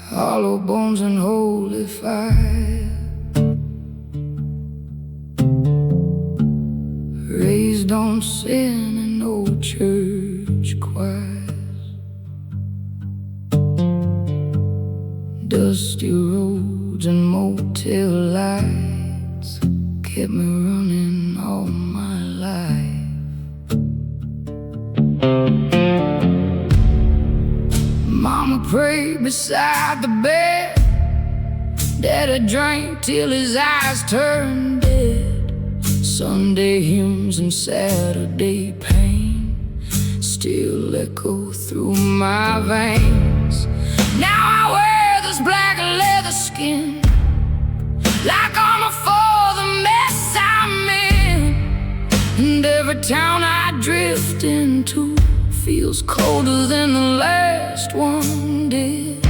hollow bones and holy fire, raised on sin and old church choirs, dusty roads and motel lights kept me running all my life. Mama prayed beside the bed, Daddy drank till his eyes turned dead. Sunday hymns and Saturday pain still echo through my veins. Now I wear this black leather skin like armor for the mess I'm in, and every town I drift into feels colder than the last one did.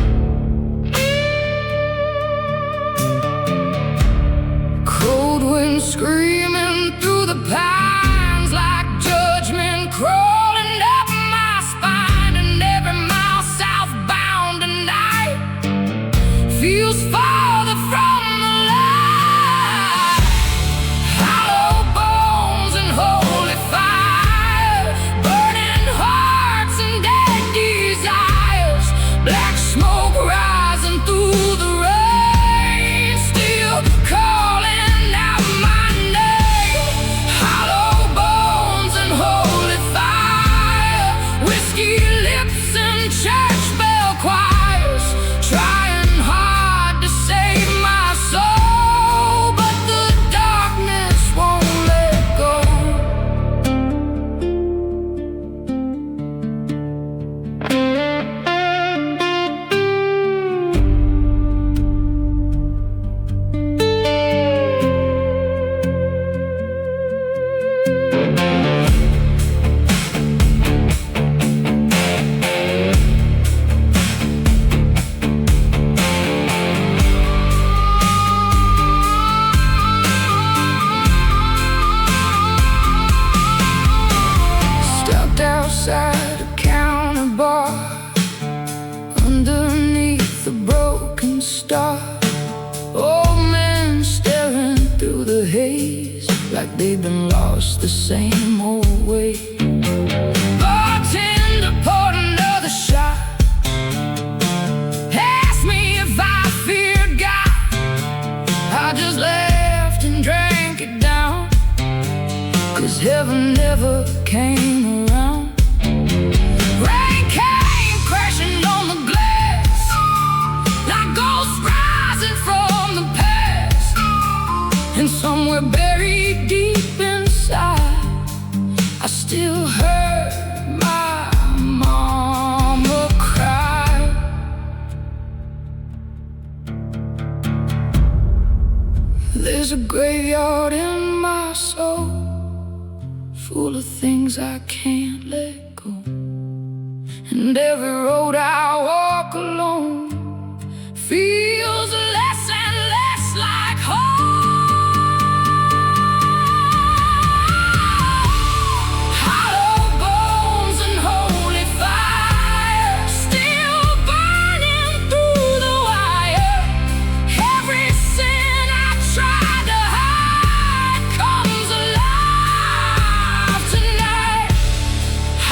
Cold wind screaming through the pines like judgment crawling up my spine, and every mile southbound tonight feels farther from the light. Hollow bones and holy fire, burning hearts and dead desires, black smoke rising through the rain, still calling out my name. Hollow bones and holy fire, whiskey lips and church bell choirs, trying hard to save my soul, but the darkness won't let go. Stopped outside a counter bar underneath the broken star. Old men staring through the haze like they've been lost the same old way. Bartender poured another shot, asked me if I feared God. I just laughed and drank it down, 'cause heaven never came around. Rain came crashing on the glass like ghosts rising from the past, and somewhere buried deep inside I still heard my mama cry. There's a graveyard in my soul, full of things I can't let go, and every road I walk alone feels less and less like home. Hollow bones and holy fire, still burning through the wire. Every sin I tried to hide comes alive tonight.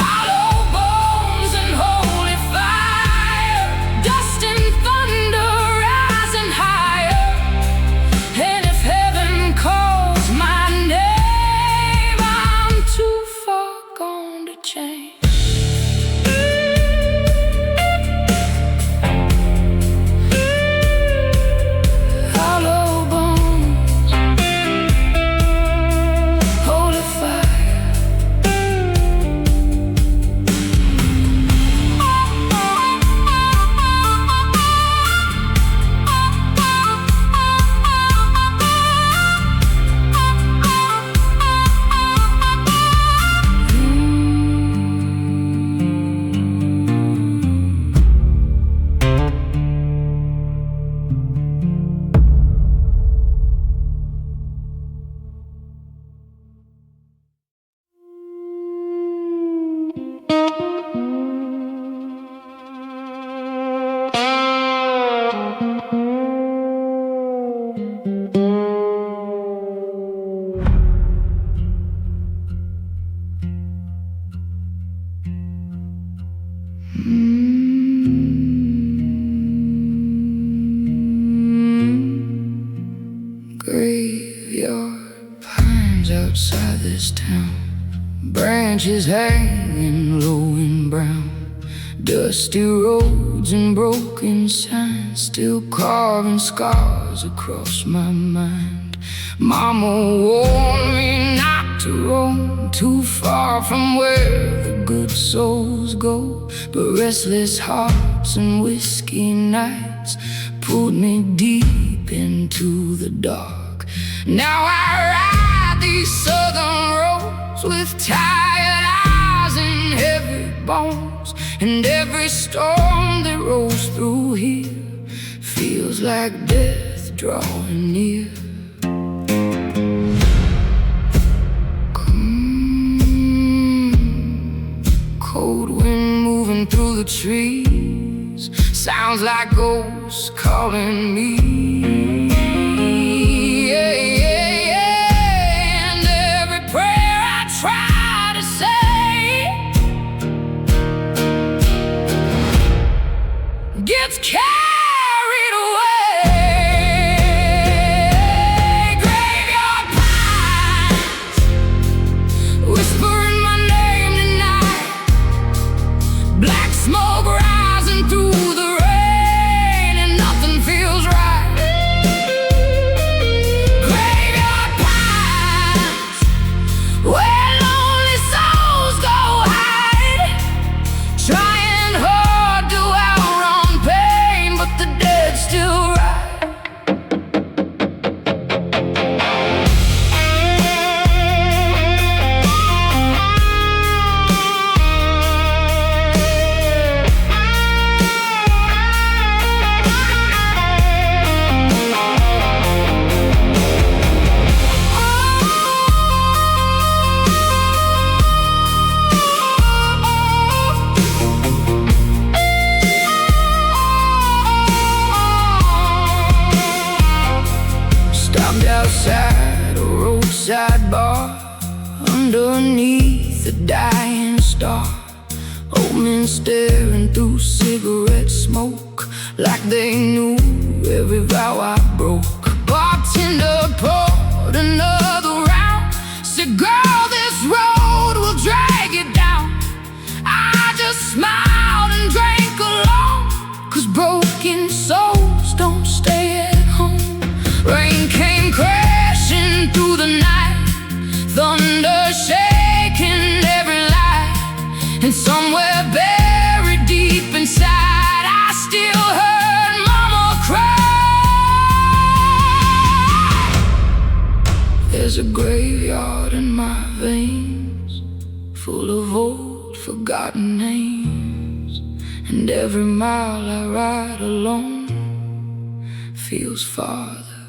Hollow bones and holy fire, dust this town. Branches hanging low and brown, dusty roads and broken signs, still carving scars across my mind. Mama warned me not to roam too far from where the good souls go, but restless hearts and whiskey nights pulled me deep into the dark. Now I ride these southern roads with tired eyes and heavy bones, and every storm that rolls through here feels like death drawing near. Cold wind moving through the trees, sounds like ghosts calling me. Yeah, yeah, yeah. And every prayer I try to say gets carried away. Graveyard pines whispering my name tonight, black smoke rising through the rain, and nothing feels right. Graveyard pines where lonely souls go hide, trying hard to outrun pain, but the dead still rise. Stopped outside a roadside bar underneath a dying star. Old men staring through cigarette smoke like they knew every vow I broke. Bartender poured another round, said, "Girl, this road will drag you down." I just smiled and drank along, 'cause broken souls don't stay at home. Rain came crashing through the night, thunder shaking every light, and somewhere buried deep inside I still heard Mama cry. There's a graveyard in my veins, full of old forgotten names, and every mile I ride alone feels farther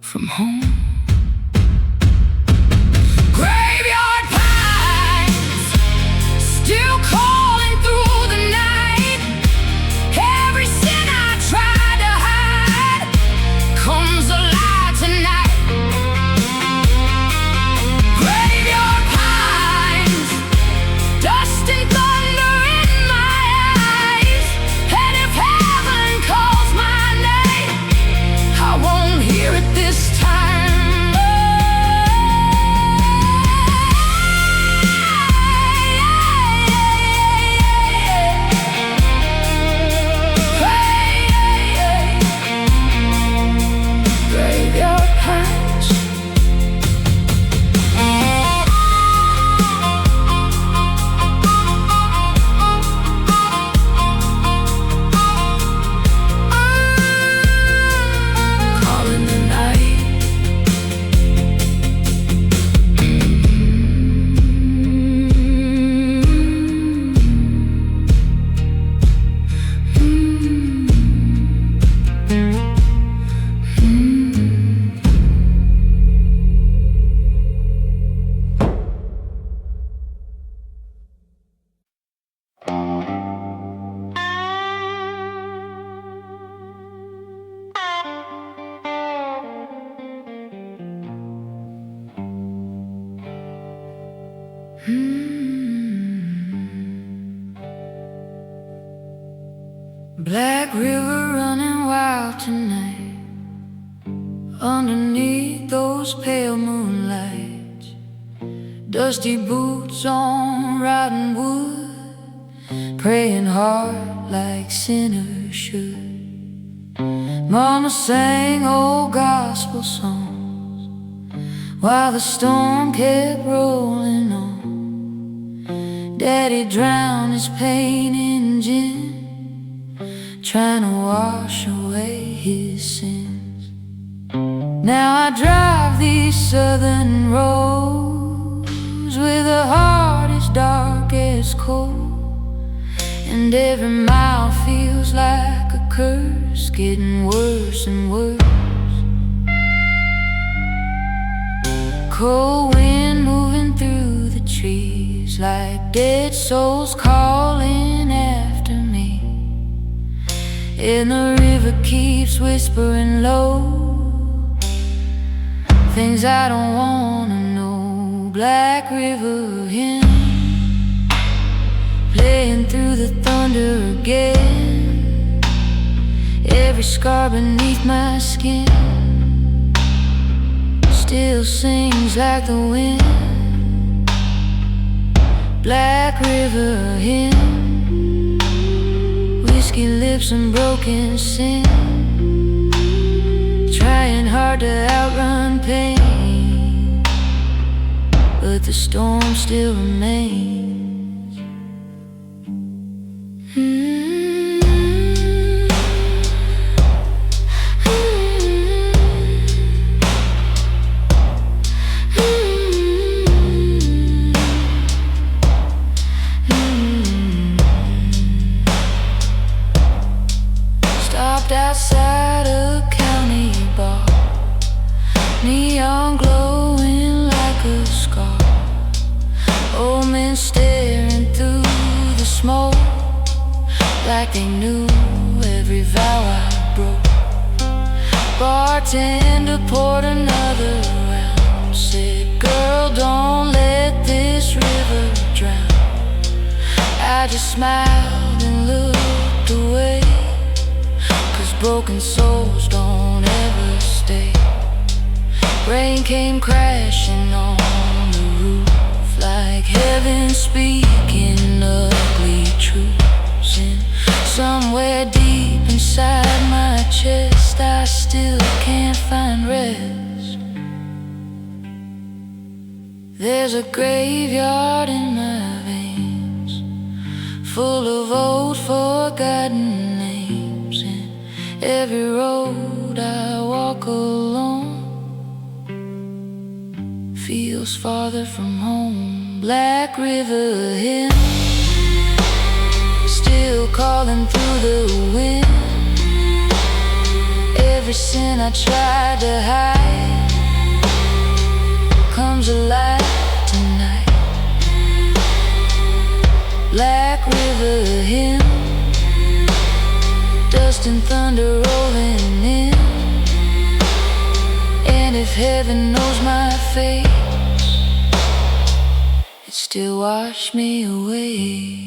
from home. Graveyard pines still calling through the night. Every sin I try to hide comes alive tonight. Graveyard pines, dust and thunder in my eyes, and if heaven calls my name, I won't hear it this time. Graveyard pines. Calling the night. Black river running wild tonight, underneath those pale moonlights. dusty boots on rotten wood, praying hard like sinners should. Mama sang old gospel songs while the storm kept rolling on. Daddy drowned his pain in gin, trying to wash away his sins. Now I drive these southern roads with a heart as dark as coal, and every mile feels like a curse, getting worse and worse. Cold wind moving through the trees like dead souls calling after me, and the river keeps whispering low things I don't wanna know. Black river hymn playing through the thunder again, every scar beneath my skin still sings like the wind. Black river hymn, whiskey lips and broken sin, trying hard to outrun pain, but the storm still remains. Outside a county bar, neon glowing like a scar, old men staring through the smoke like they knew every vow I broke. Bartender poured another round, said, "Girl, don't let this river drown." I just smiled and looked away, broken souls don't ever stay. Rain came crashing on the roof like heaven speaking ugly truths. And somewhere deep inside my chest I still can't find rest. There's a graveyard in my veins, full of old forgotten names, and every road I walk alone feels farther from home. Black river hymn still calling through the wind, every sin I tried to hide comes alive tonight. Black river hymn, dust and thunder rolling in, and if heaven knows my fate, it still washed me away.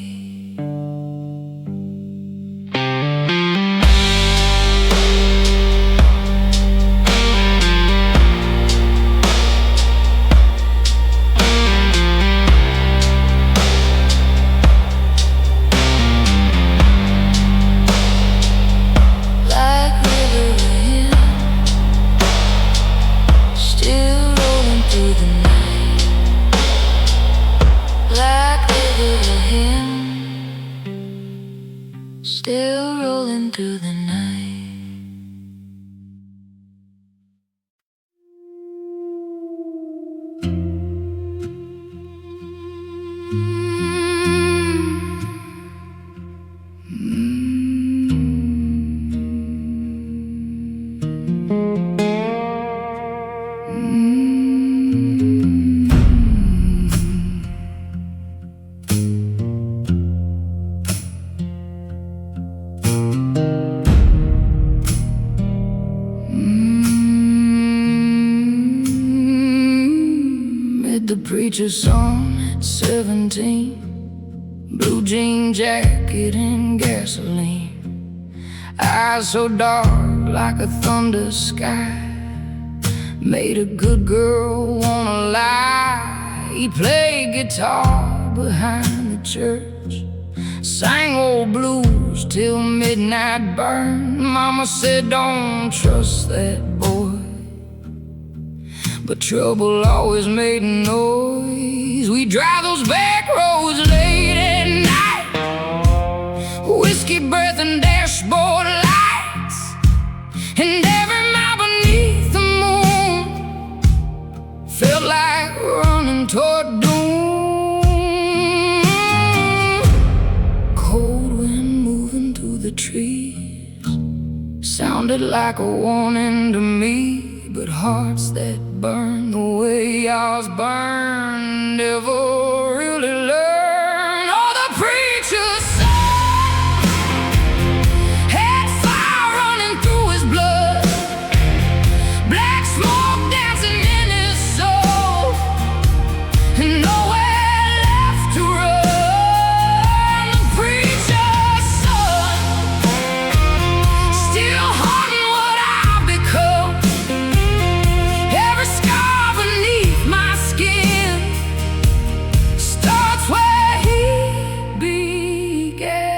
Still rolling through the night. The preacher's son at 17, blue jean jacket and gasoline, eyes so dark like a thunder sky, made a good girl wanna lie. he played guitar behind the church, sang old blues till midnight burned. Mama said, don't trust that boy, but trouble always made a noise. We drive those back roads late at night, whiskey breath and dashboard lights, and every mile beneath the moon felt like running toward doom. Cold wind moving through the trees sounded like a warning to me, but hearts that burn the way ours burn never really learn. Oh, the preacher's son had fire running through his blood, black smoke dancing in his soul, and nowhere left to run. The preacher's son still haunting what I've become. Every scar beneath my skin starts where he began.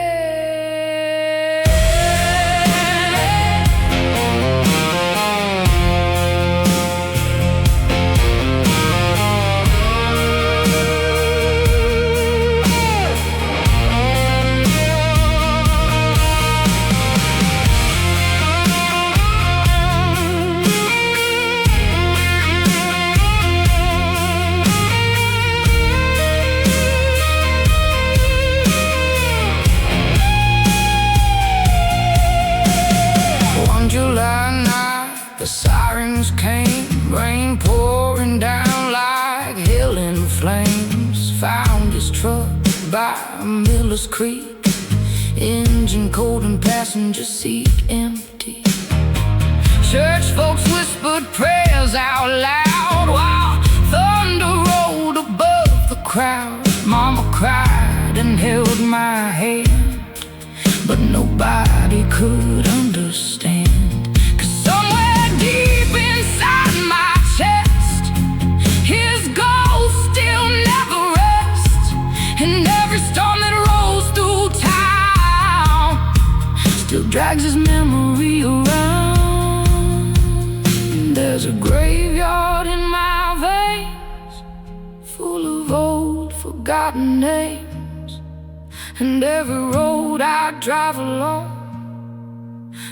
One July night, the sirens came, rain pouring down like hell in flames. Found his truck by Miller's Creek, engine cold and passenger seat empty. Church folks whispered prayers out loud while thunder rolled above the crowd. Mama cried and held my hand, but nobody could understand. 'Cause somewhere deep inside my chest, his ghost still never rests, and every storm that rolls through town still drags his memory around. There's a graveyard in my veins, full of old forgotten names, and every road I drive along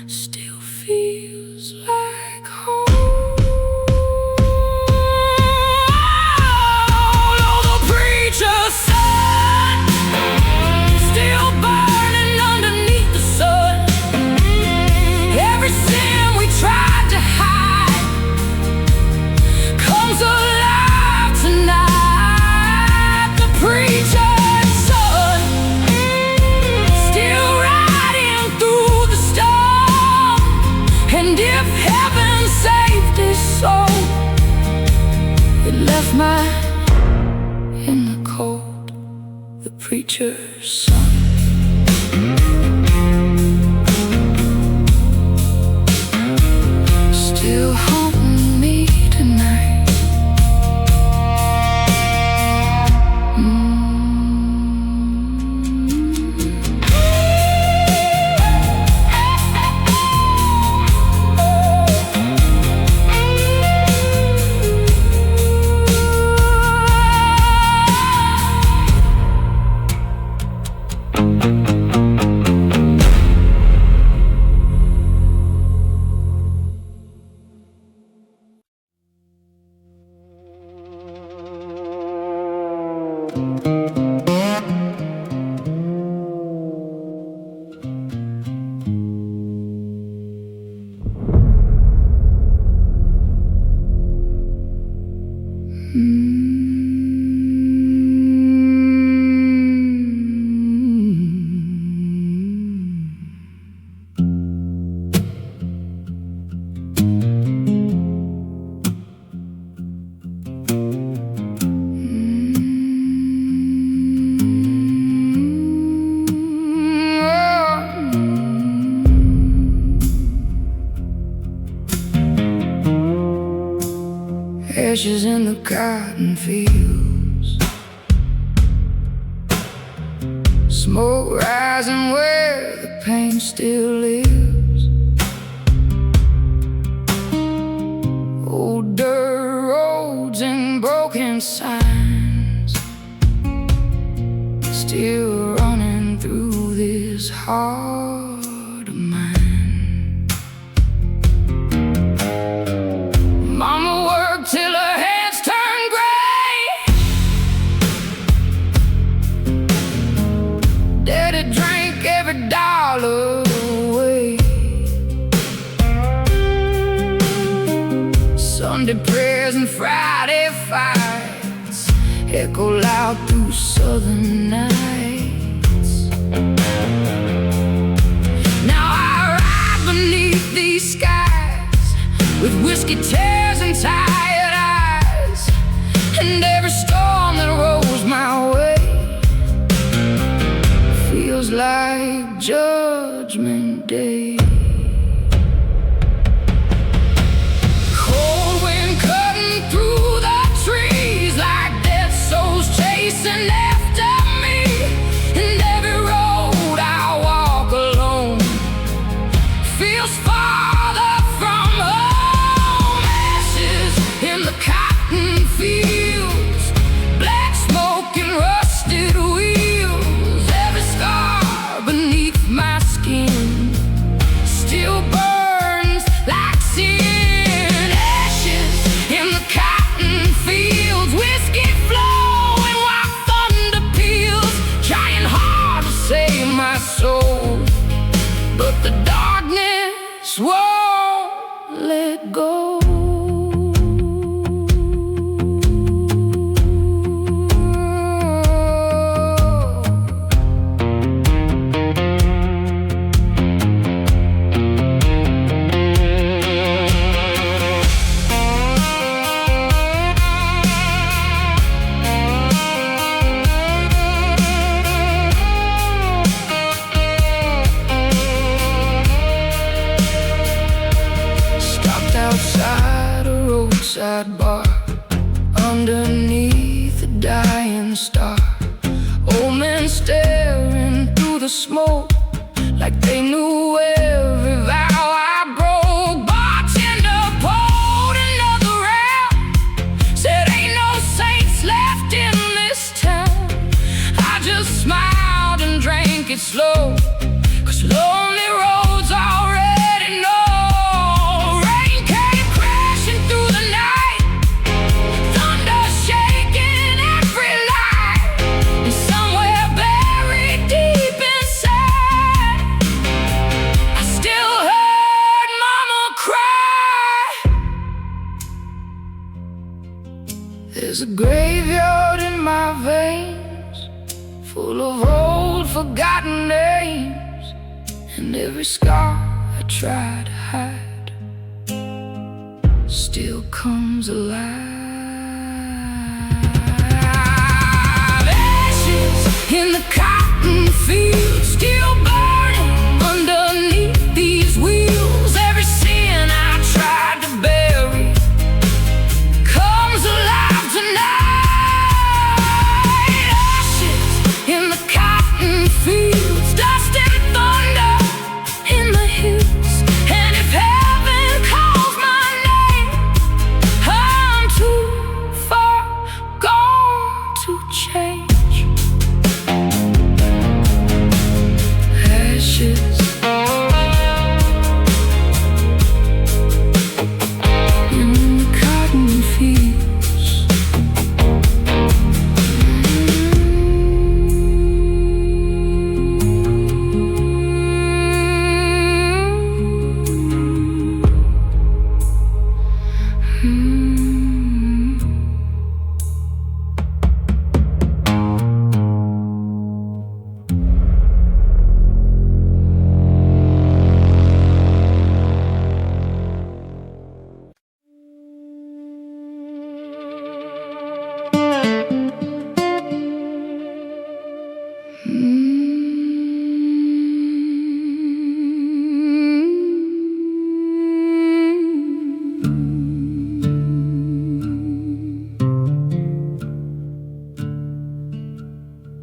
still feels like home. Oh, the preacher's son still burning underneath the sun. Every sin we tried to hide comes alive tonight. The preacher's son still riding through the storm, and if heaven saved his soul, it left mine in the cold. The preacher's son still haunting me tonight. Ashes in the cotton fields, smoke rising where the pain still lives. Old dirt roads and broken signs still running through this heart of mine. Mama worked till her hands turned gray. Daddy drank every dollar away. Sunday prayers and Friday fights echo loud through southern nights. Now I ride beneath these skies with whiskey tears and tired eyes, and every storm that rolls my way feels like Judgment Day. Cold wind cutting through the trees like dead souls chasing after me, and every road I walk alone feels farther from home. Ashes in the cotton fields, black smoke and rusted wheels. Every scar beneath my skin still burns like sin. Ashes in the cotton fields, whiskey flowing while thunder peals, trying hard to save my soul, but the darkness won't let go. Stopped outside a roadside bar underneath a dying star. Old men staring through the smoke like they knew every vow I broke. Bartender poured another round, said ain't no saints left in this town. I just smiled and drank it slow, 'cause lonely roads already know. Rain came crashing through the night, thunder shaking every light, and somewhere buried deep inside I still heard Mama cry. There's a graveyard in my veins, full of old forgotten names, and every scar I try to hide still comes alive. Ashes in the cotton fields, still burning underneath these wheels. Every sin I tried to bury comes alive tonight. Ashes in the cotton fields, dust and thunder in the hills, and if heaven calls my name, I'm too far gone to change. Ashes in the cotton fields.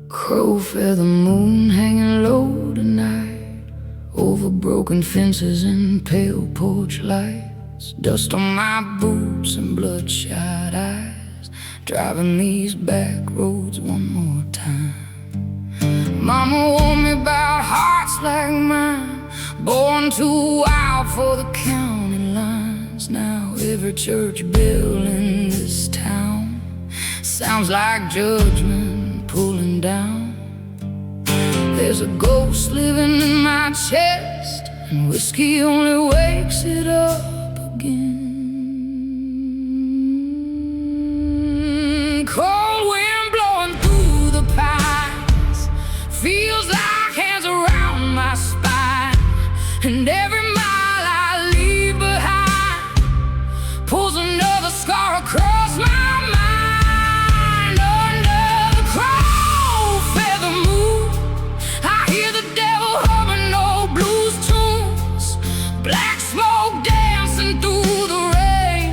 Crow feather moon broken fences and pale porch lights, dust on my boots and bloodshot eyes, driving these back roads one more time. Mama warned me about hearts like mine, born too wild for the county lines. Now every church bell in this town sounds like judgment pulling down. There's a ghost living in my chest, and whiskey only wakes it up again. Cold wind blowing through the pines, feels like hands around my spine, and every mile I leave behind pulls another scar across my mind. Under the crow feather moon, I hear the devil humming old blues tunes, black smoke dancing through the rain,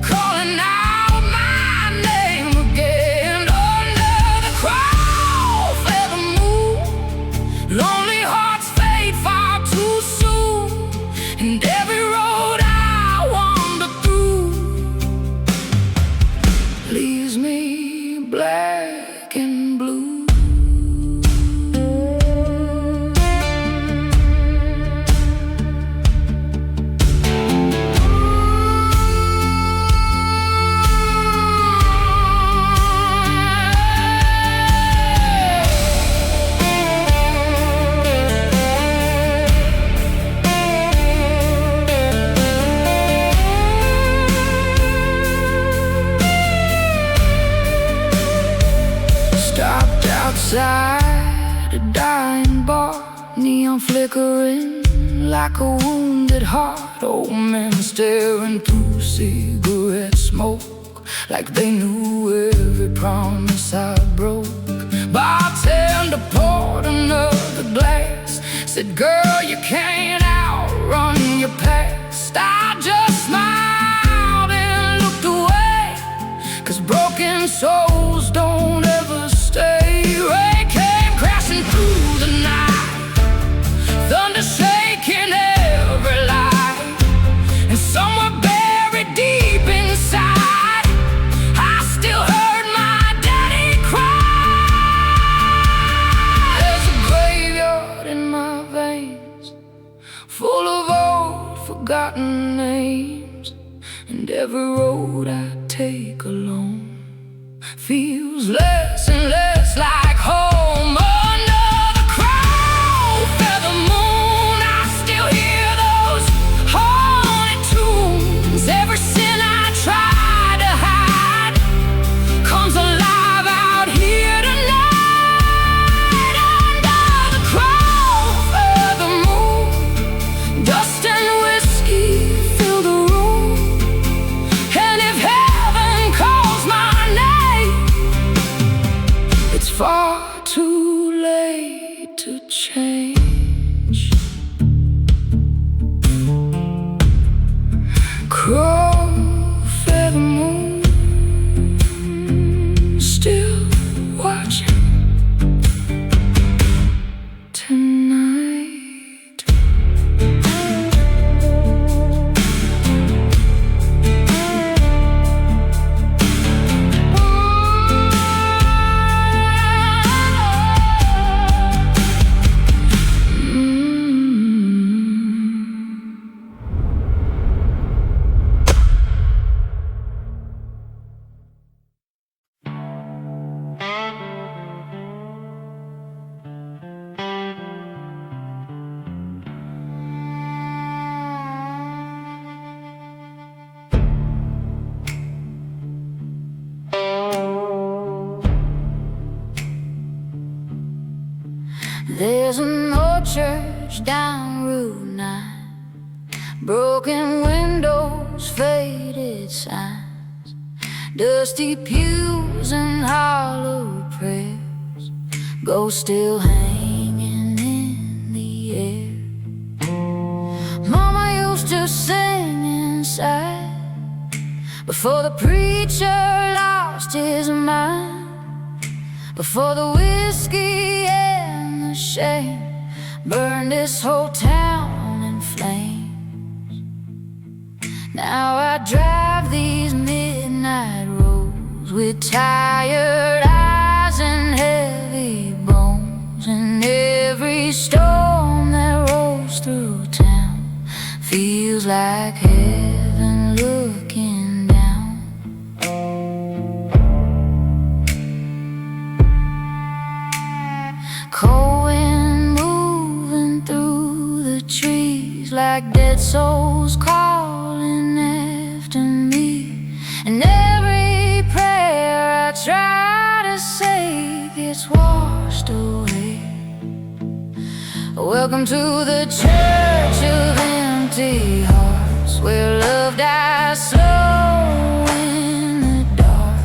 calling out my name again. Under the crow feather moon, lonely hearts fade far too soon, and every road I wander through leaves me black and blue. Stopped outside a dying bar, neon flickering like a wounded heart. Old men staring through cigarette smoke like they knew every promise I broke. Bartender poured another glass, said, "Girl, you can't outrun your past." I just smiled and looked away, 'cause broken souls don't ever stay. Rain came crashing through the night, thunder shaking every light, and somewhere buried deep inside I still heard my daddy cry. There's a graveyard in my veins, full of old forgotten names, and every road I take alone feels less and less like home. Under the crow feather moon, I still hear those haunted tunes. Every sin I try to hide comes alive out here tonight. Under the crow feather moon, dust and whiskey fill the room, and if heaven calls my name, it's far too late to change. Crow feather moon, still watching tonight. There's an old church down Route 9, broken windows, faded signs, dusty pews and hollow prayers, ghosts still hanging in the air. Mama used to sing inside before the preacher lost his mind, before the whiskey and the shame burned this whole town flames. Now I drive these midnight roads with tired eyes and heavy bones, and every storm that rolls through town feels like heaven looking down. Cold wind moving through the trees like dead souls calling after me, and every prayer I try to say gets washed away. Welcome to the church of empty hearts, where love dies slow in the dark.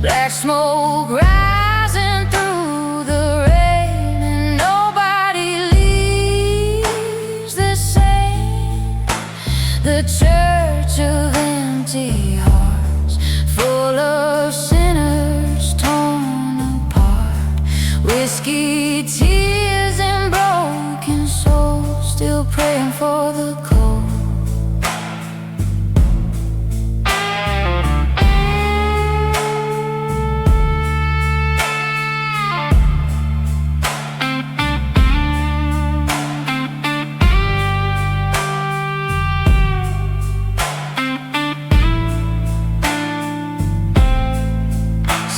Black smoke rising through the rain, and nobody leaves the same. The church of empty hearts, full of sinners torn apart. Whiskey, tears, and broken souls still praying for the cold.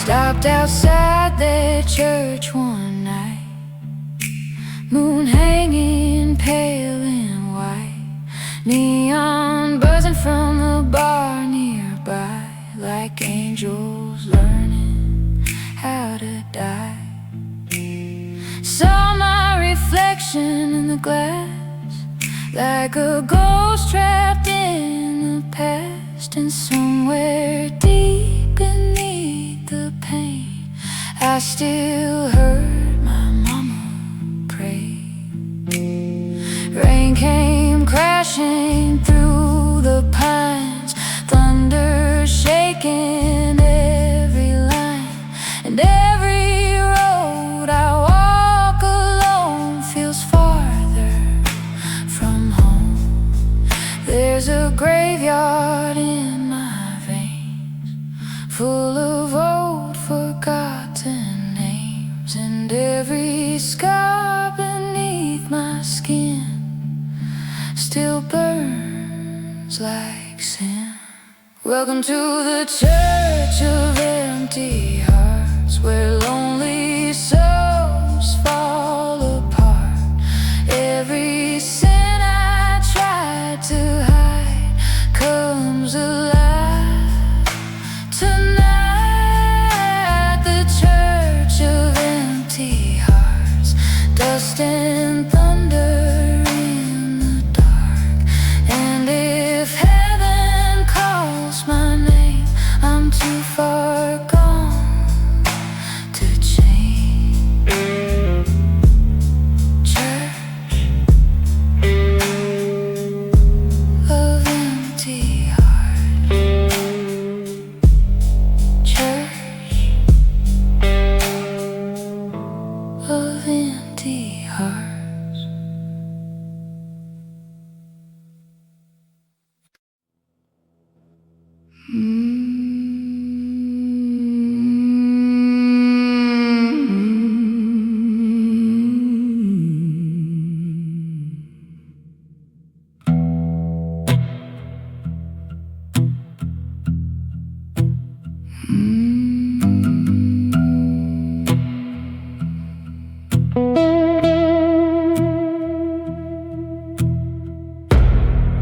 Stopped outside their church one night, moon hanging pale and white, neon buzzing from the bar nearby, like angels learning how to die. Saw my reflection in the glass, like a ghost trapped in the past, and somewhere deep beneath the pain I still heard my mama pray. Rain came crashing through the pines, thunder shaking every line, and every road I walk alone feels farther from home. There's a graveyard in my veins, full of old forgotten names, and every scar beneath my skin still burns like sin. Welcome to the church of empty hearts, where lonely souls fall apart. Every sin I tried to hide comes alive tonight. The church of empty hearts, dust and thunder in the dark. And if heaven calls my name, I'm too far gone to change. Church of empty hearts, church of empty hearts.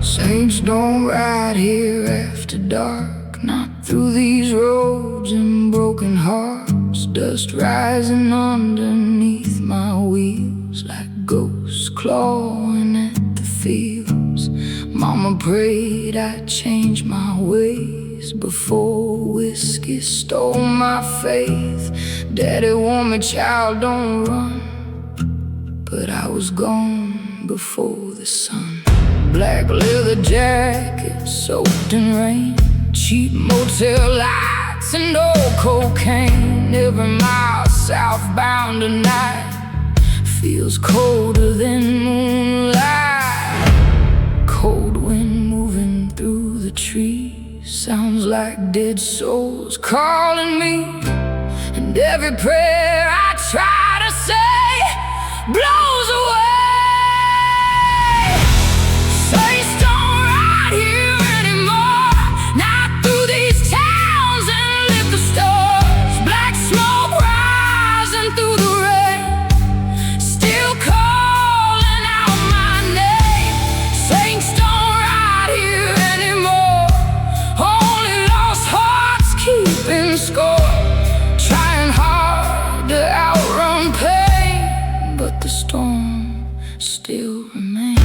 Saints don't ride here after dark, not through these roads and broken hearts. Dust rising underneath my wheels, like ghosts clawing at the fields. Mama prayed I'd change my ways before whiskey stole my faith. Daddy warned me, child, don't run, but I was gone before the sun. Black leather jacket soaked in rain, cheap motel lights and old cocaine. Every mile southbound tonight feels colder than moonlight. the trees sounds like dead souls calling me, and every prayer I try to say blows away. Saints don't ride here anymore, not through these towns and liquor stores. Black smoke rising through the rain, still calling out my name. Saints don't ride here anymore, only lost hearts keeping score, trying hard to outrun pain, but the storm still remains.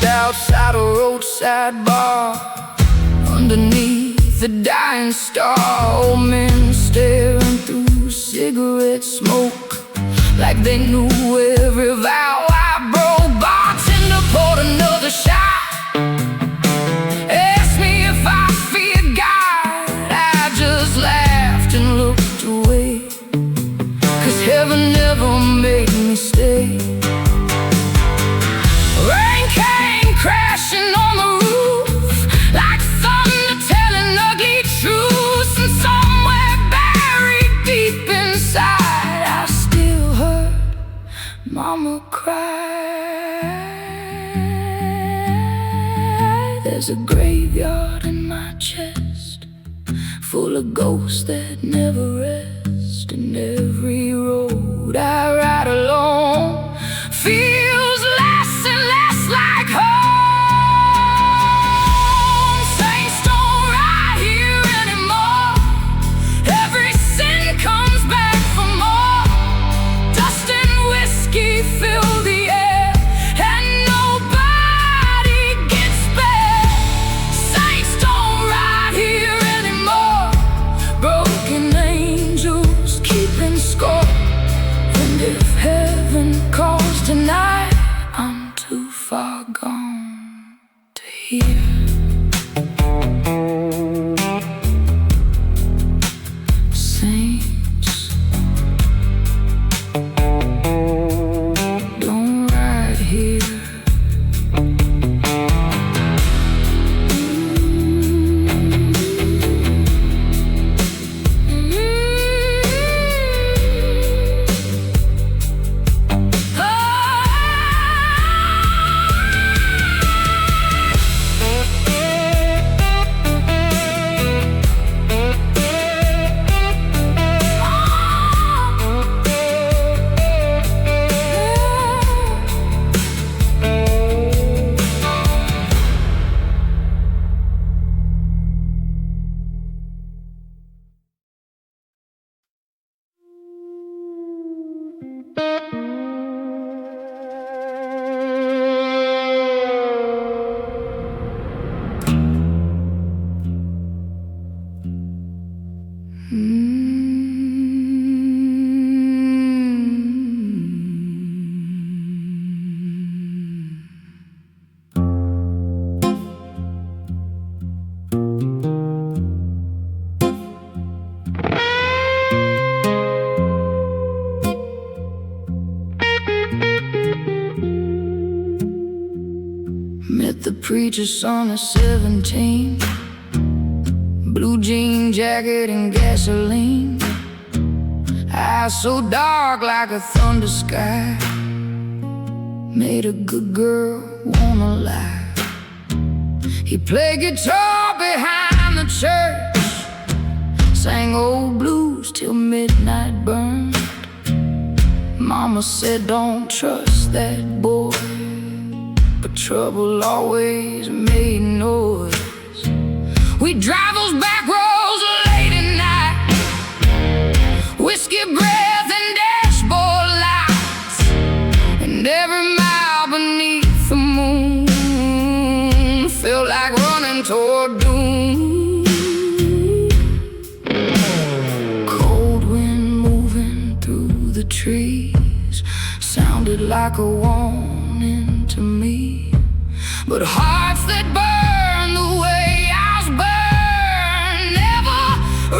Outside a roadside bar, underneath the dying star, old men staring through cigarette smoke like they knew every vow I broke. Bartender poured another shot, asked me if I feared God. I just laughed and looked away, 'cause heaven never made me stay. Crashing on the roof like thunder telling ugly truths, and somewhere buried deep inside I still heard Mama cry. There's a graveyard in my chest, full of ghosts that never rest, and every road I ride alone feels less and less like home. Tonight I'm too far gone to hear. Saints don't ride here. Met the preacher's son at 17, blue jean jacket and gasoline, eyes so dark like a thunder sky, made a good girl wanna lie. He played guitar behind the church, sang old blues till midnight burned. Mama said don't trust that boy, but trouble always made noise. We drive those back roads late at night, whiskey breath and dashboard lights, and every mile beneath the moon felt like running toward doom. Cold wind moving through the trees sounded like a warning to me. But hearts that burn the way ours burn never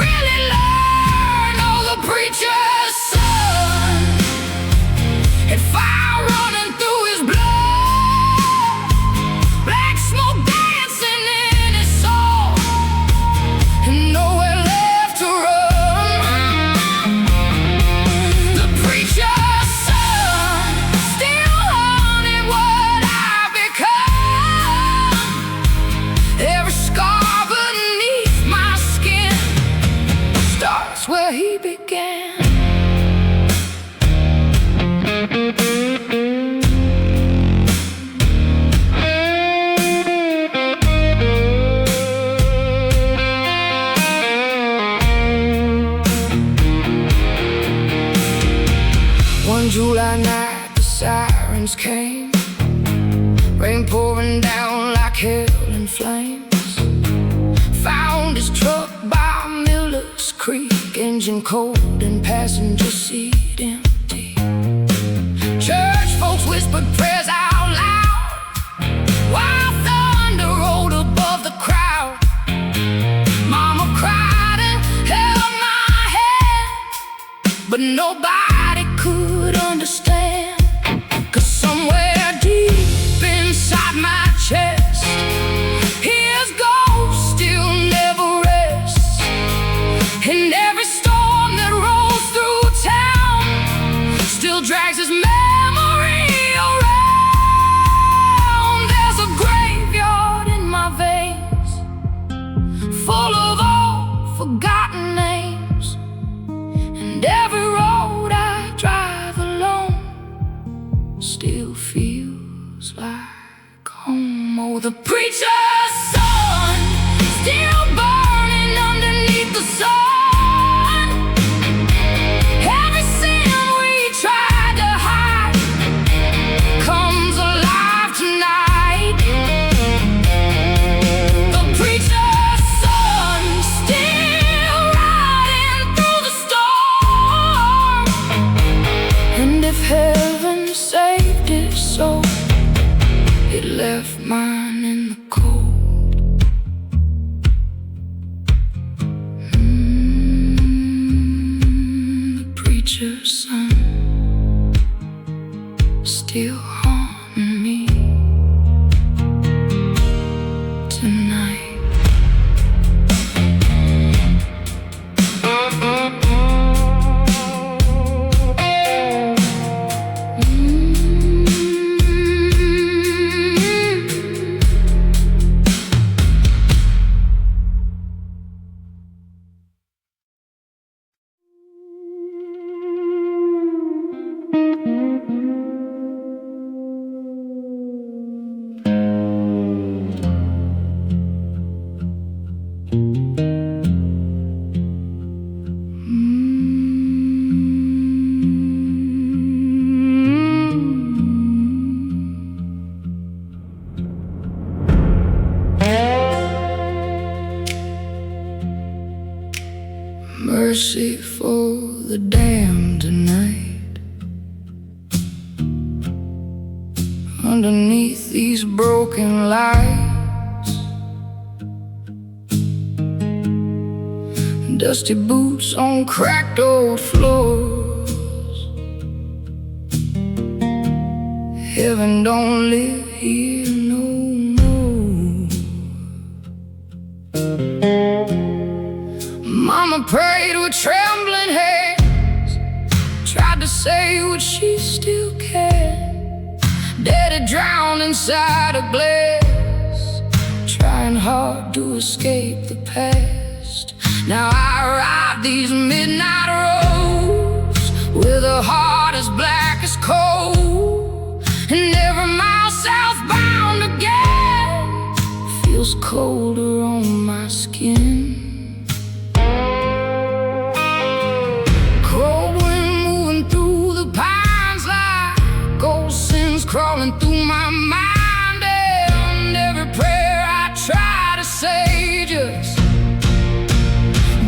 really learn. Oh, the preacher's son had fire running through his blood, black smoke dancing in his soul, and nowhere left to run. The preacher's son still haunted what I've become. Every scar beneath my skin starts where he began. One July night the sirens came, rain pouring down like hell in flames. Found his truck by Miller's Creek, engine cold and passenger seat empty. Church folks whispered prayers out loud while thunder rolled above the crowd. Mama cried and held my hand, but nobody could understand. 'Cause somewhere deep inside my chest, his ghost still never rests. And every storm that rolls through town still drags his memory around. There's a graveyard in my veins, full of all forgotten names, and every road I drive alone still feels like home. Oh, the preacher's son still burning underneath the sun. Every sin we tried to hide comes alive tonight. The preacher's son still riding through the storm. And if heaven saved his soul, it left mine in the cold. The preacher's son still haunting me tonight. Mercy for the damned tonight. Underneath these broken lights, dusty boots on cracked old floors. Heaven don't live here no more. Mama prayed with trembling hands, tried to say what she still can. Daddy drowned inside a glass, trying hard to escape the past. Now I ride these midnight roads with a heart as black as coal, and every mile southbound again feels colder on my skin. Cold wind moving through the pines like old sins crawling through my mind, and every prayer I try to say just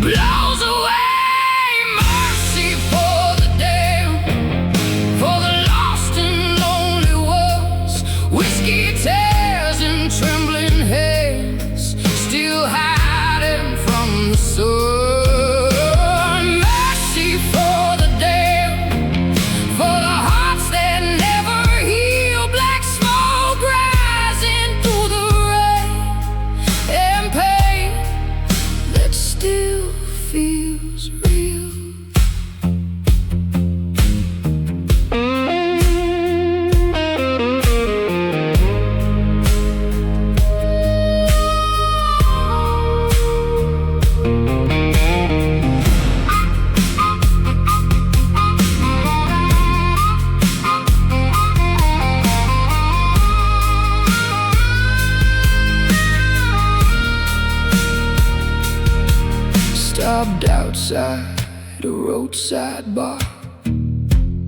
blows away. Mercy for the damned, for the lost and lonely ones. Whiskey tears and trembling hands, still hiding from the sun. Mercy for the damned, for the hearts that never heal. Black smoke rising through the rain, and pain that still feels real. Stopped outside a roadside bar,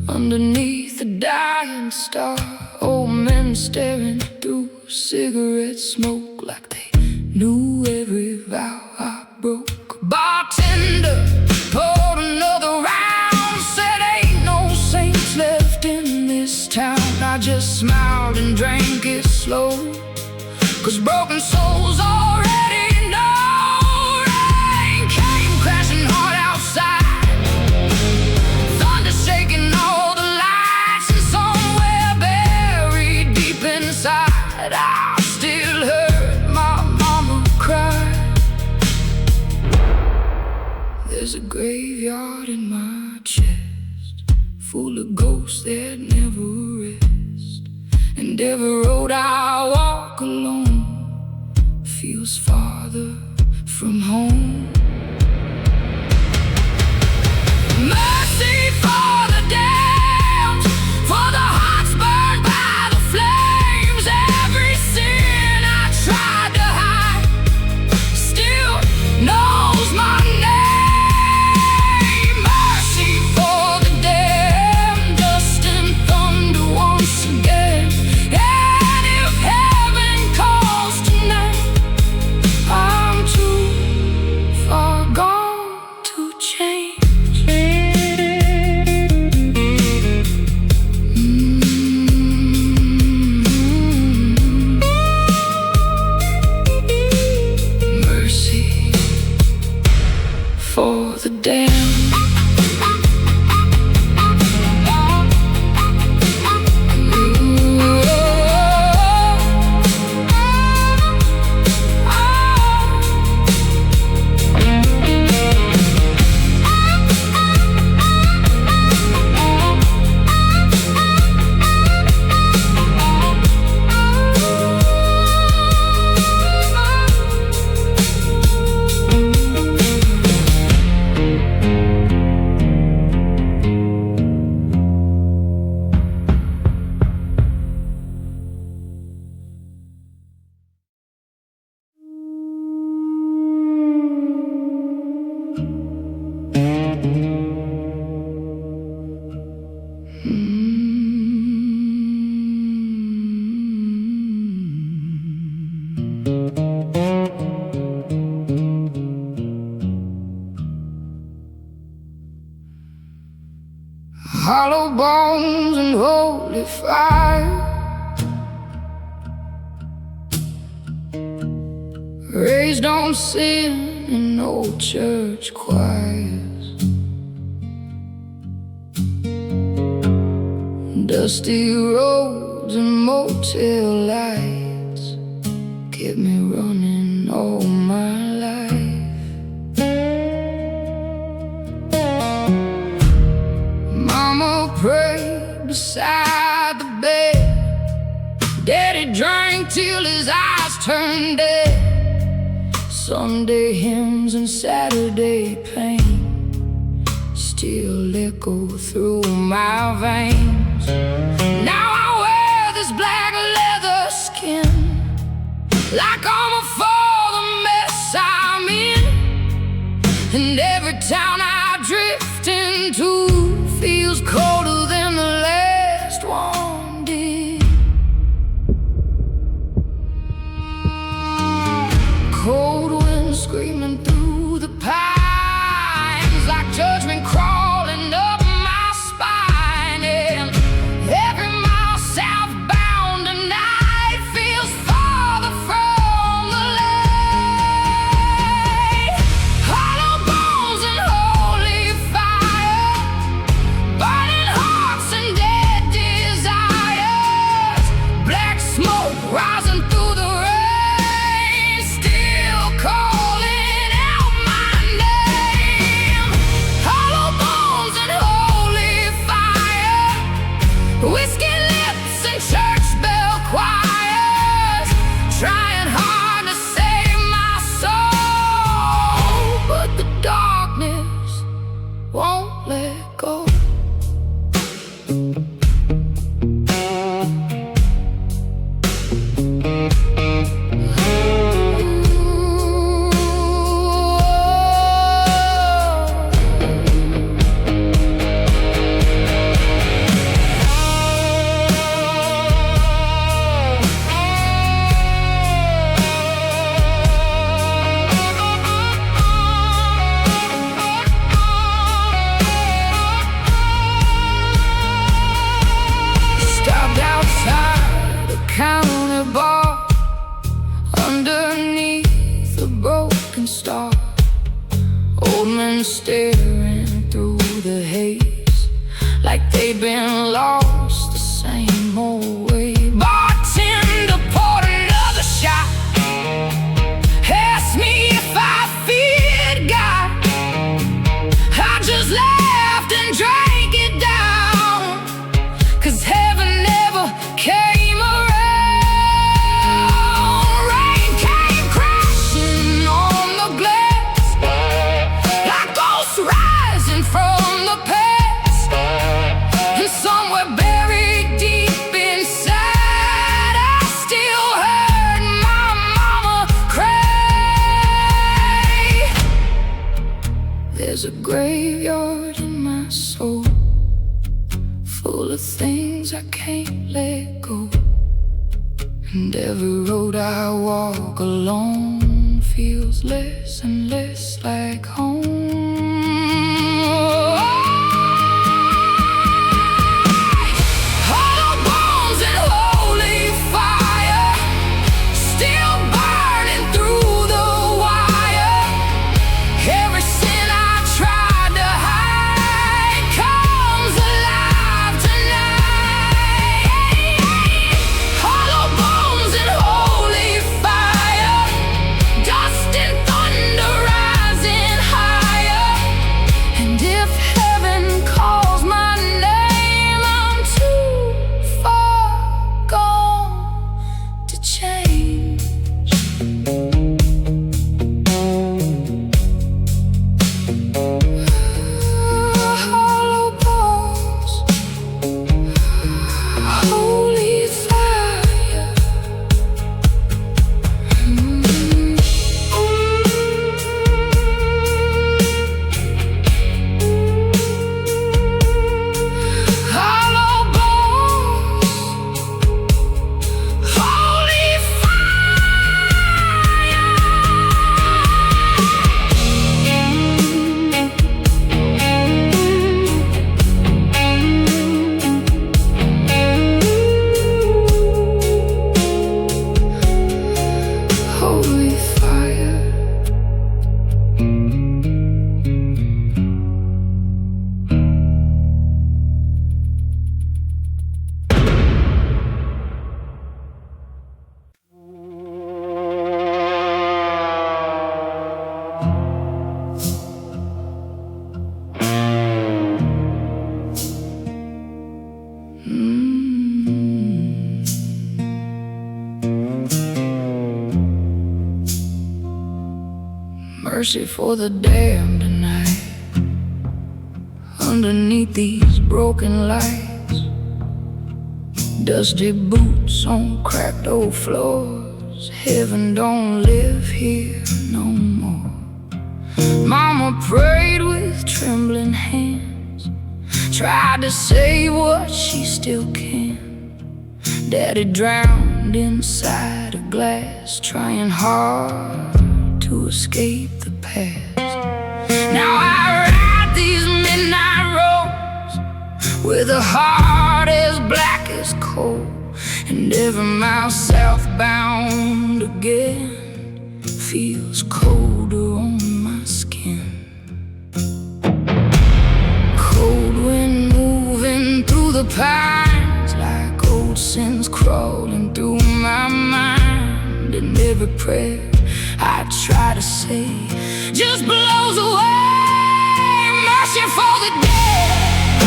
underneath a dying star. Old men staring through cigarette smoke, like they knew every vow I broke. Bartender poured another round, said ain't no saints left in this town. I just smiled and drank it slow, 'cause broken souls already know. Rain came crashing hard outside, thunder shaking all the lights, and somewhere buried deep inside I still heard my mama cry. There's a graveyard in my chest, full of ghosts that never rest, and every road I walk alone feels farther from home. Mercy for the damned, for the hearts burned by the flames. Every sin I tried to hide still knows my name. Mercy for the damned, dust and thunder once again. And if heaven calls tonight, I'm too far gone to change. Mercy for the damned. Hollow bones and holy fire, raised on sin in old church choirs. Dusty roads and motel lights kept me running all my life. Mama prayed beside the bed, Daddy drank till his eyes turned dead. Sunday hymns and Saturday pain still echo through my veins. Now I wear this black leather skin like armor for the mess I'm in. And every town I drift into feels colder than the last one did. Cold winds screaming through the pines, like judgment crawling up my spine. And every mile southbound tonight feels farther from the light. Hollow bones and holy fire, burning hearts and dead desires, black smoke rising through the rain, still calling out my name. Hollow bones and holy fire, whiskey lips and church bell choirs, trying hard to save my soul, but the darkness won't let go. Stopped outside the counter bar, underneath a broken star. Old men staring through the haze, like they've been lost the same old way. Bartender poured another shot, asked me if I feared God. I just laughed and drank it down, 'cause heaven never came around. Rain came crashing on the glass, like ghosts rising from the past. And somewhere buried deep inside, I still heard my mama cry. There's a graveyard in my soul, full of things I can't let go. And every road I walk alone feels less and less like home. Hollow bones and holy fire, still burning through the wire. Every sin I tried to hide comes alive tonight. Hollow bones and holy fire, dust and thunder rising higher. And if heaven calls my name, I'm too far gone to change. Hollow bones, holy fire. Hollow bones, holy holy fire. Mercy for the damned tonight, underneath these broken lights. Dusty boots on cracked old floors, heaven don't live here no more. Mama prayed with trembling hands, tried to say what she still can. Daddy drowned inside a glass, trying hard to escape the past. Now I ride these midnight roads with a heart as black as coal, and every mile southbound again feels colder on my skin. Cold wind moving through the pines, like old sins crawling through my mind, and every prayer I try to say just blows away. Mercy for the dead,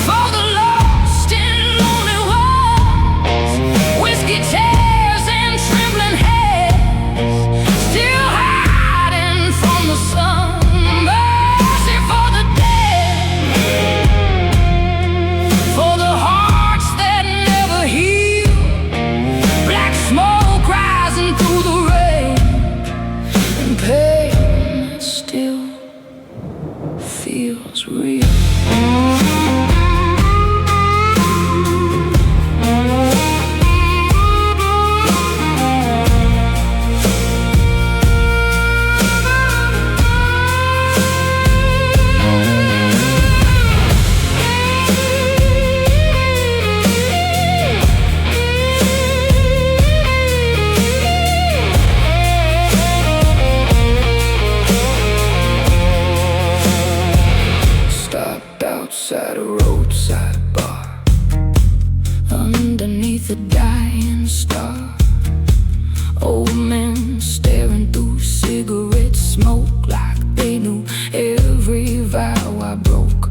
for the lost and lonely ones, whiskey tears and trembling heads, still hiding from the sun. Mercy for the dead, for the hearts that never heal, black smoke rising through the rain, and pain that still feels real. Outside a roadside bar, underneath a dying star, old men staring through cigarette smoke like they knew every vow I broke.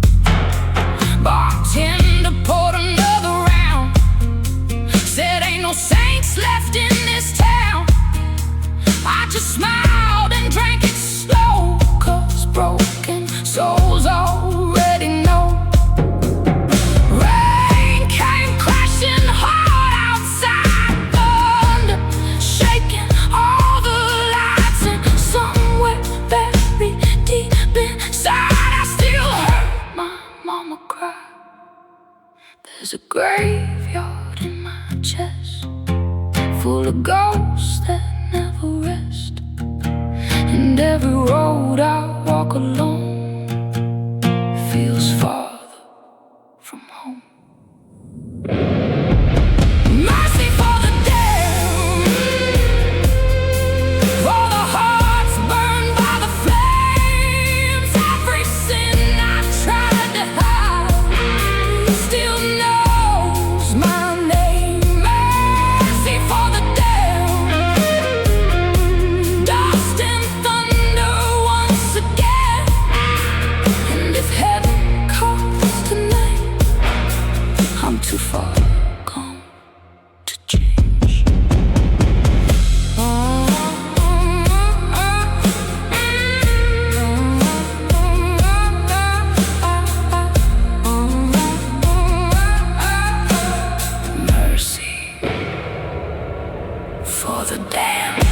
Bartender poured another round, said ain't no saints left in this town. I just smiled and drank it slow, 'cause broken souls already know. There's a graveyard in my chest, full of ghosts that never rest, and every road I walk alone feels farther from home. Mercy for the dead, for the hearts burned by the flames, every sin I tried to hide still my name. Mercy for the dead, dust and thunder once again, and if heaven calls tonight, I'm too far gone to change. For the damned.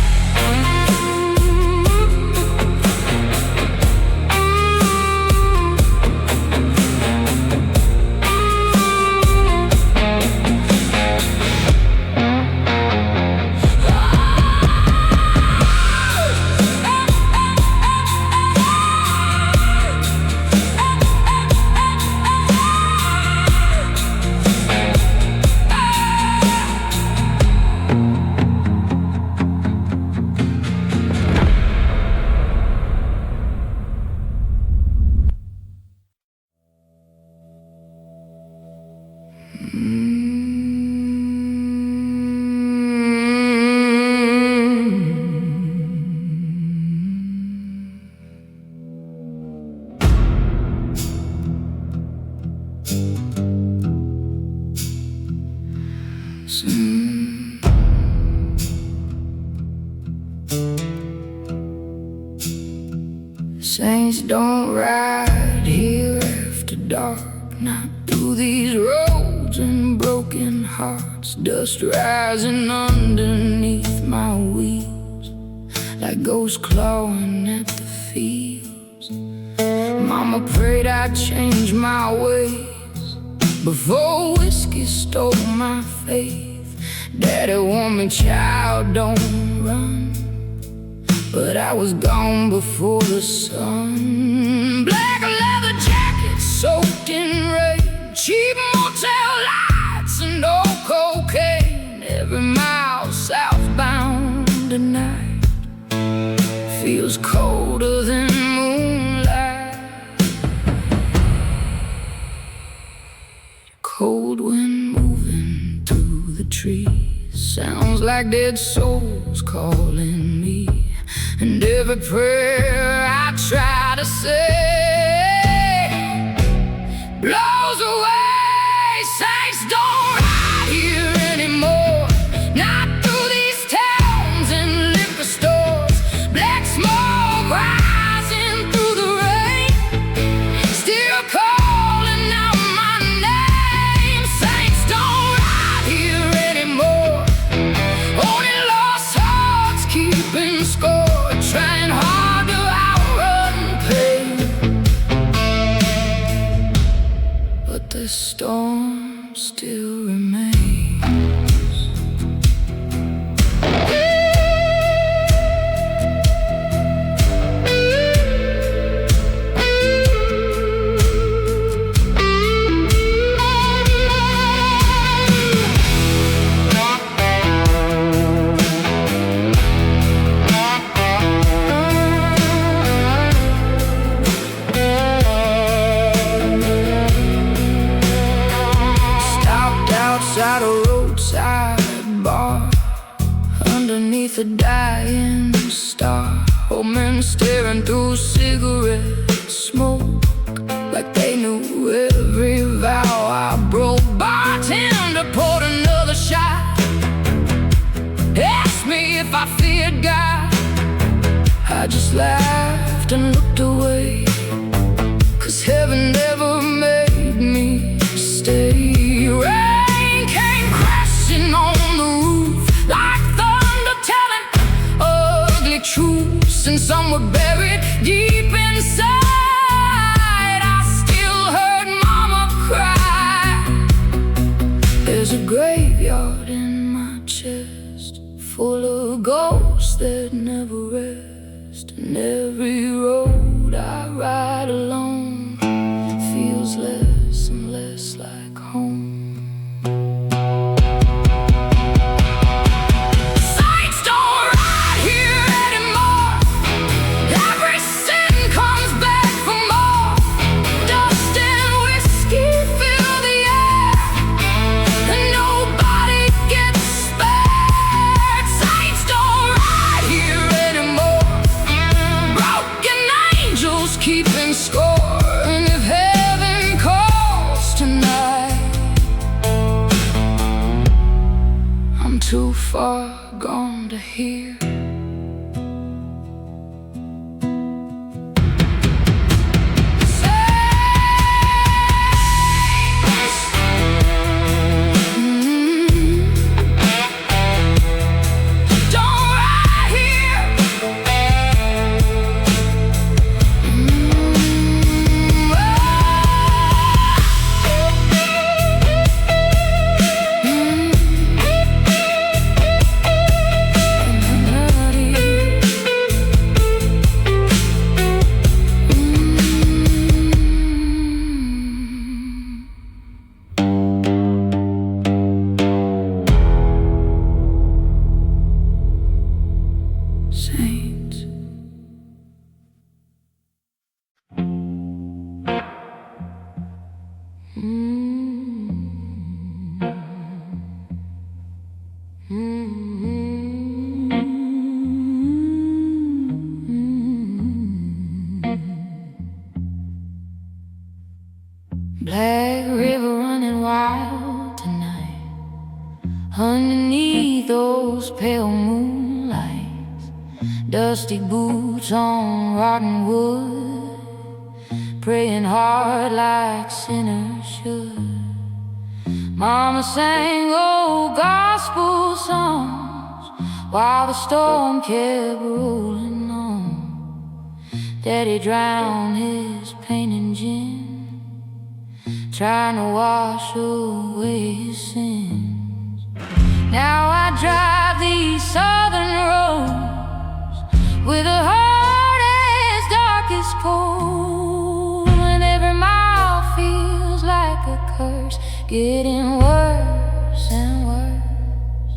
Saints don't ride here after dark, not through these roads and broken hearts. Dust rising underneath my wheels, like ghosts clawing at the fields. Mama prayed I'd change my ways before whiskey stole my faith. Daddy warned me, child, don't run, but I was gone before the sun. Black leather jacket soaked in rain, cheap motel lights and old cocaine. Every mile southbound tonight feels colder than moonlight. Cold wind moving through the trees, sounds like dead souls calling me. And every prayer I try to say blows away. Saints don't ride here anymore, not through these towns and liquor stores. Black smoke rising through the rain, still calling out my name. Saints don't ride here anymore, only lost hearts keeping score, trying hard to outrun pain. But the storm still remains. Outside a roadside bar, underneath a dying star, old men staring through cigarette smoke like they knew every vow I broke. Bartender poured another shot, asked me if I feared God. I just laughed and looked away, 'cause heaven never made me stay. On the roof like thunder telling ugly truths, and some were buried deep inside. I still heard Mama cry. There's a graveyard in my chest, full of ghosts that never rest. And every road I ride alone feels less and less like home. Keeping score, and if heaven calls tonight, I'm too far gone to hear. Saints. Black river running wild tonight, underneath those pale moonlights. Dusty boots on rotten wood, praying hard like sinners should. Mama sang old gospel songs while the storm kept rolling on. Daddy drowned his pain in gin, trying to wash away his sins. Now I drive these southern roads with a heart as dark as coal, and every mile feels like a curse, getting worse and worse.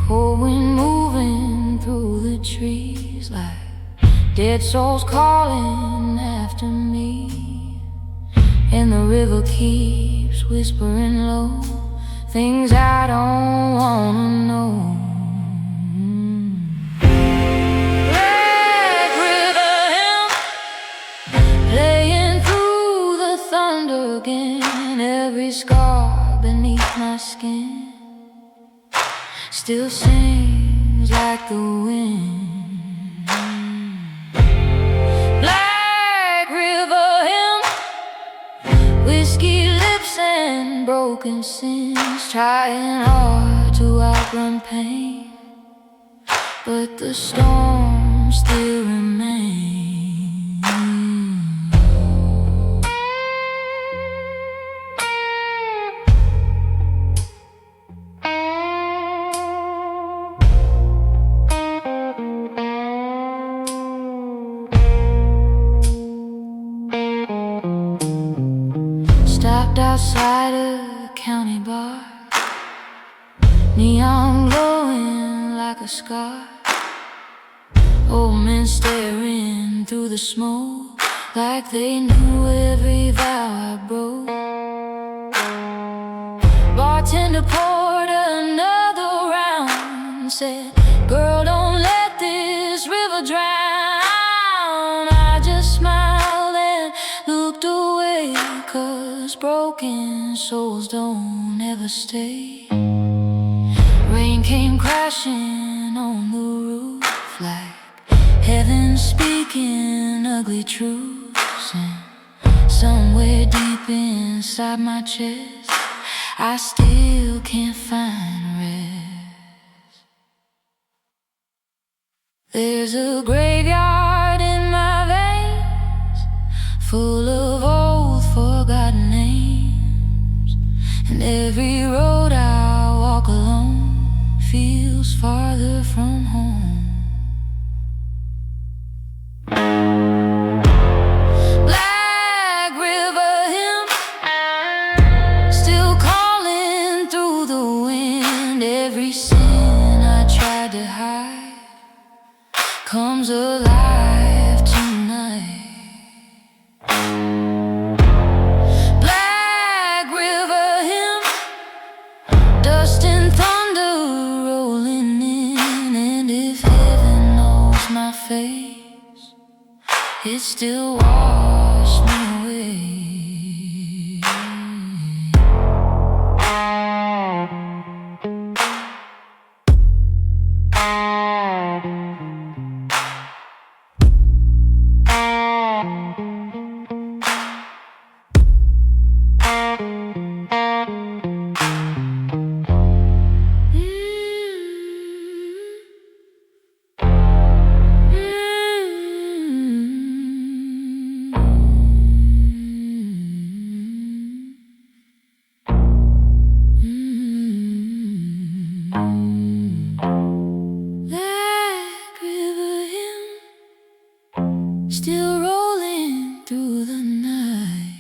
Cold wind moving through the trees like dead souls calling after me, and the river keeps whispering low things I don't wanna know. Black river hymn, playing through the thunder again. Every scar beneath my skin still sings like the wind. Black river hymn, whiskey lips and broken sins, trying hard to outrun pain, but the storm still remains. Stopped outside a county bar, neon glowing like a scar. Old men staring through the smoke like they knew every vow I broke. Bartender poured another round, said, "Girl, don't let this river drown." I just smiled and looked away, 'cause broken souls don't ever stay. Rain came crashing on the roof like heaven speaking ugly truths, and somewhere deep inside my chest I still can't find rest. There's a graveyard in my veins, full of old forgotten names, and every road I walk alone feels farther from home. Black river hymn, still calling through the wind. Every sin I tried to hide comes alive tonight. Black river hymn, dust and thunder rolling in, and if heaven knows my face, it still washed me away. Black river hymn, still rolling through the night.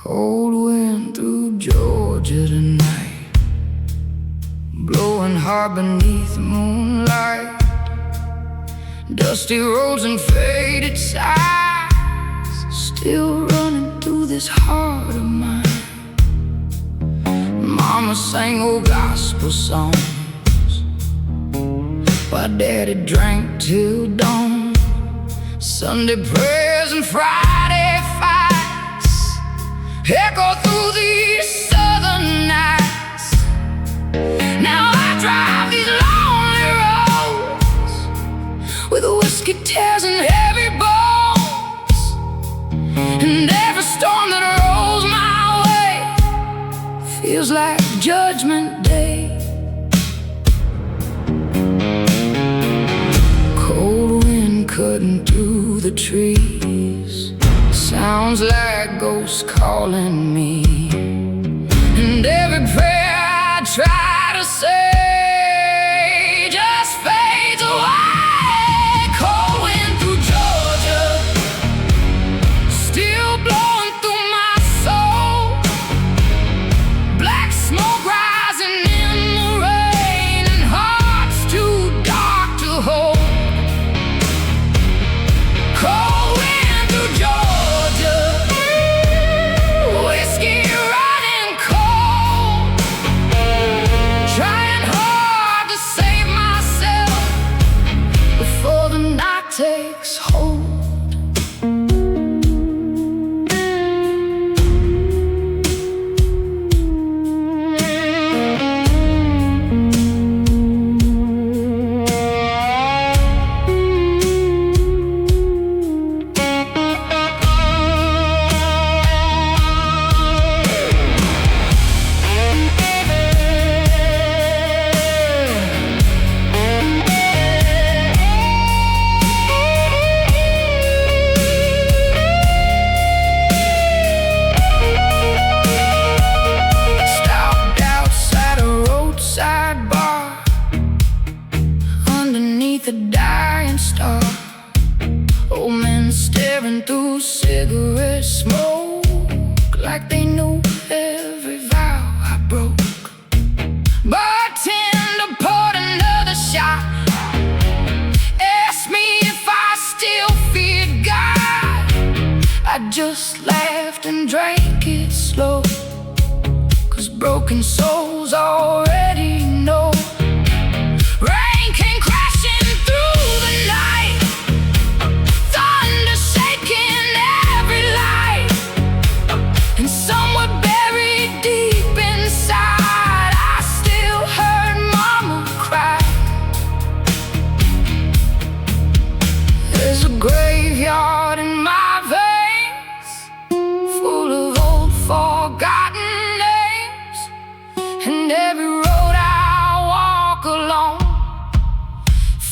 Cold wind through Georgia tonight, blowing hard beneath the moonlight. Dusty roads and faded sighs still running through this heart of mine. Mama sang old gospel songs while Daddy drank till dawn. Sunday prayers and Friday fights echo through these southern nights. Now I drive these lonely roads with whiskey tears and heavy bones, and every storm that rolls my way feels like Judgment Day. Cold wind cutting through the trees, sounds like ghosts calling me, and every prayer I try to say just fades away. Cold wind through Georgia, still blowing through my soul. Black smoke rising in the rain, and hearts too dark to hold. Cold wind through Georgia, whiskey running cold, trying hard to save myself before the night takes hold. Stopped outside a roadside bar underneath a dying star. Old men staring through cigarette smoke like they knew every vow I broke. Bartender poured another shot, asked me if I still feared God. I just laughed and drank it slow, 'cause broken souls already know. Rain came crashing through the night, thunder shaking every light, and somewhere buried deep inside I still heard Mama cry. There's a graveyard in my veins, full of old forgotten names, and every road I walk along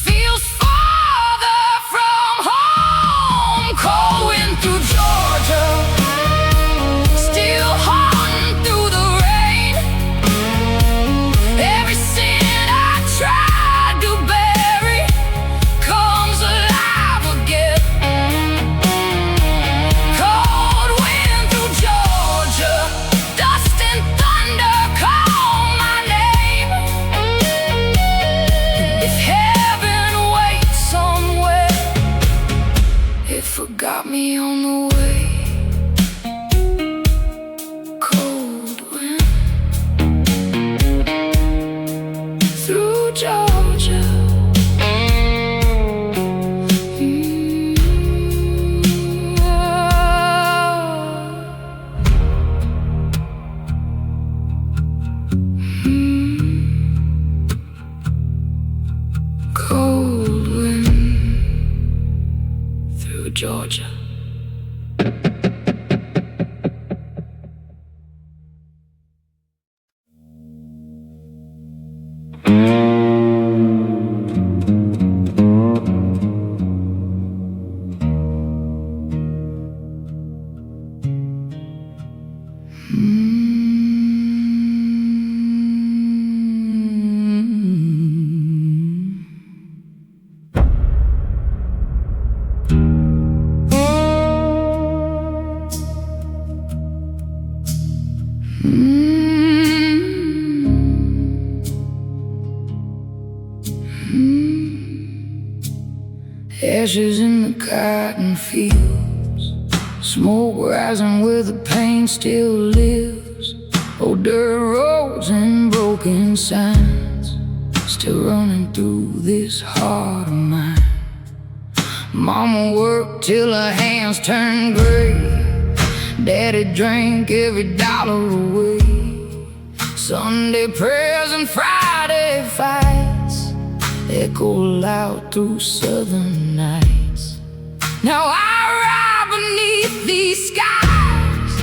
feels farther from home. Cold wind through Georgia, still haunting through the rain. Every sin I tried to bury comes alive again. Cold wind through Georgia, dust and thunder call my name. If heaven waits somewhere, it forgot me on the way. Cold wind through Georgia. Cold wind through Georgia. ashes in the cotton fields, smoke rising where the pain still lives. Old dirt roads and broken signs still running through this heart of mine. Mama worked till her hands turned gray. Daddy drank every dollar away. Sunday prayers and Friday fights echo loud through southern nights. Now I ride beneath these skies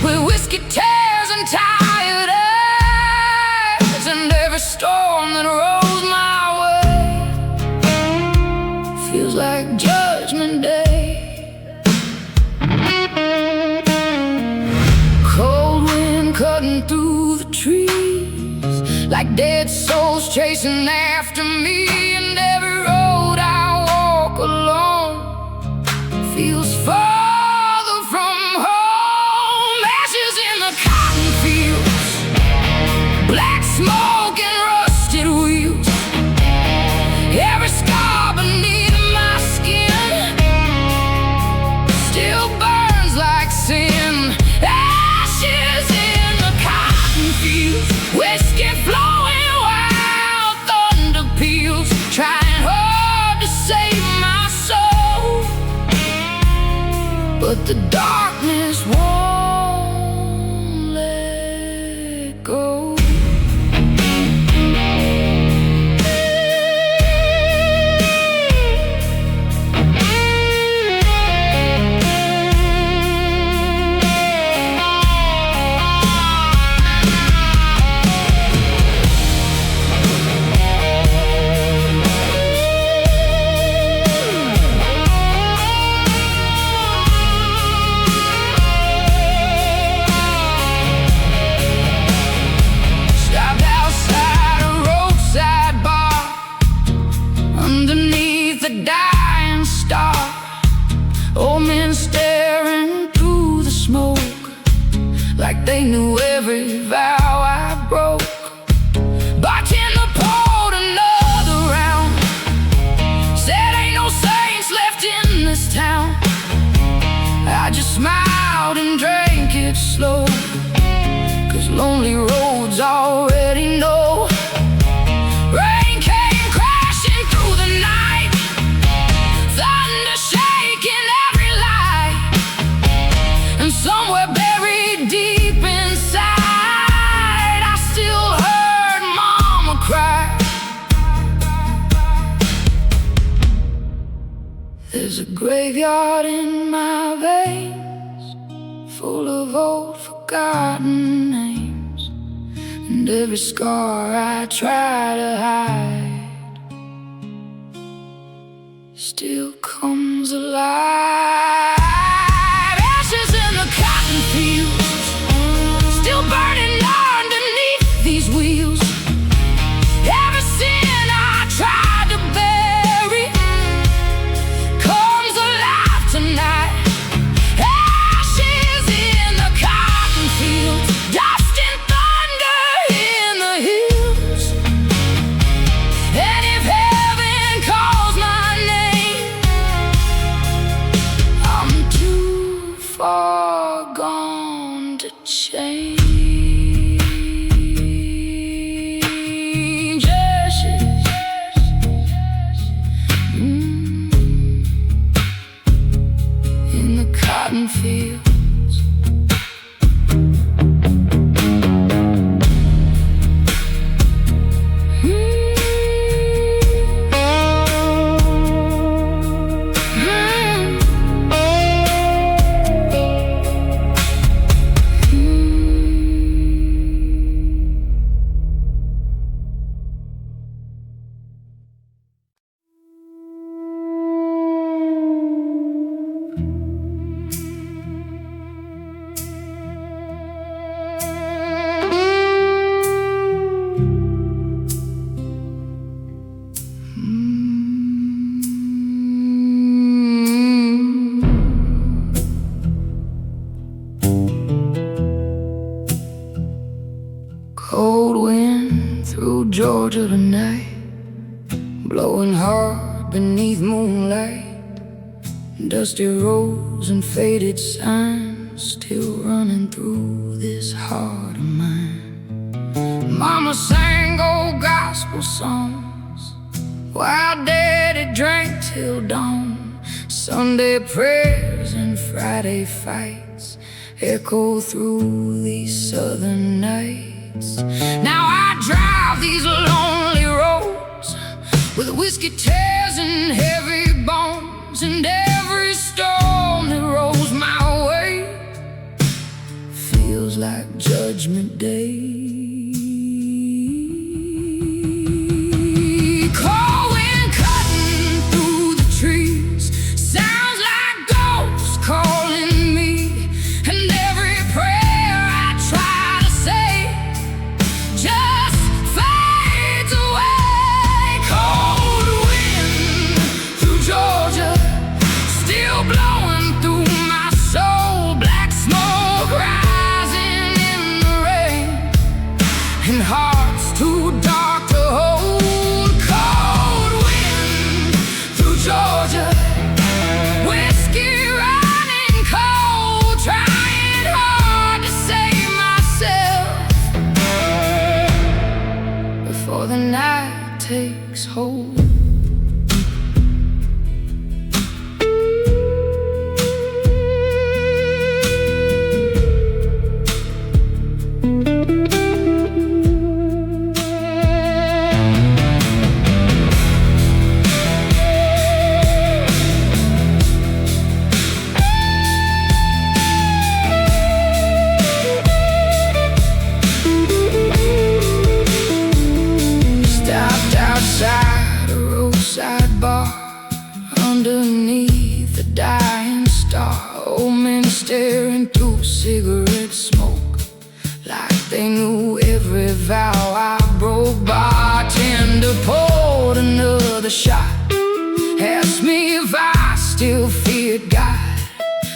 with whiskey tears and tired eyes, and every storm that rolls my way feels like Judgment Day. Cold wind cutting through the trees like dead souls chasing after me, and every road I walk alone feels farther from home. Ashes in the cotton fields, black smoke and rusted wheels. Every scar beneath my skin still burns like sin. Ashes in the cotton fields, whiskey flowing wild, thunder peals, trying hard to save my soul, but the darkness won't let go. The dying star, old men staring through the smoke like they knew every vow I broke. Bartender poured another round, said ain't no saints left in this town. I just smiled and drank it slow, 'cause lonely roads already know. Rain came crashing through the night, thunder shaking every light, and somewhere buried deep inside I still heard Mama cry. There's a graveyard in my veins, full of old forgotten names, and every scar I try to hide still comes alive. Ashes in the cotton fields, still burning underneath these wheels. Every sin I tried to bury comes alive tonight. Ashes in the cotton fields, dust and thunder in the hills. And if heaven calls my name, I'm too far gone to change. Ashes, in the cotton fields. Cold wind through Georgia tonight, blowing hard beneath moonlight. Dusty roads and faded signs still running through this heart of mine. Mama sang old gospel songs while Daddy drank till dawn. Sunday prayers and Friday fights echo through these southern nights. Now I drive these lonely roads with whiskey tears and heavy bones, and every storm that rolls my way feels like Judgment Day. Cold wind cutting through the trees sounds like ghosts calling me, and every prayer I try to say just fades away. Cold wind through Georgia, still blowing through my soul. Black smoke rising in the rain, and hearts too dark to hold. Cold wind through Georgia, whiskey running cold, trying hard to save myself before the night takes hold. Stopped outside a roadside bar underneath the dying star. Old men staring through cigarette smoke like they knew every vow I broke. Bartender poured another shot, asked me if I still feared God.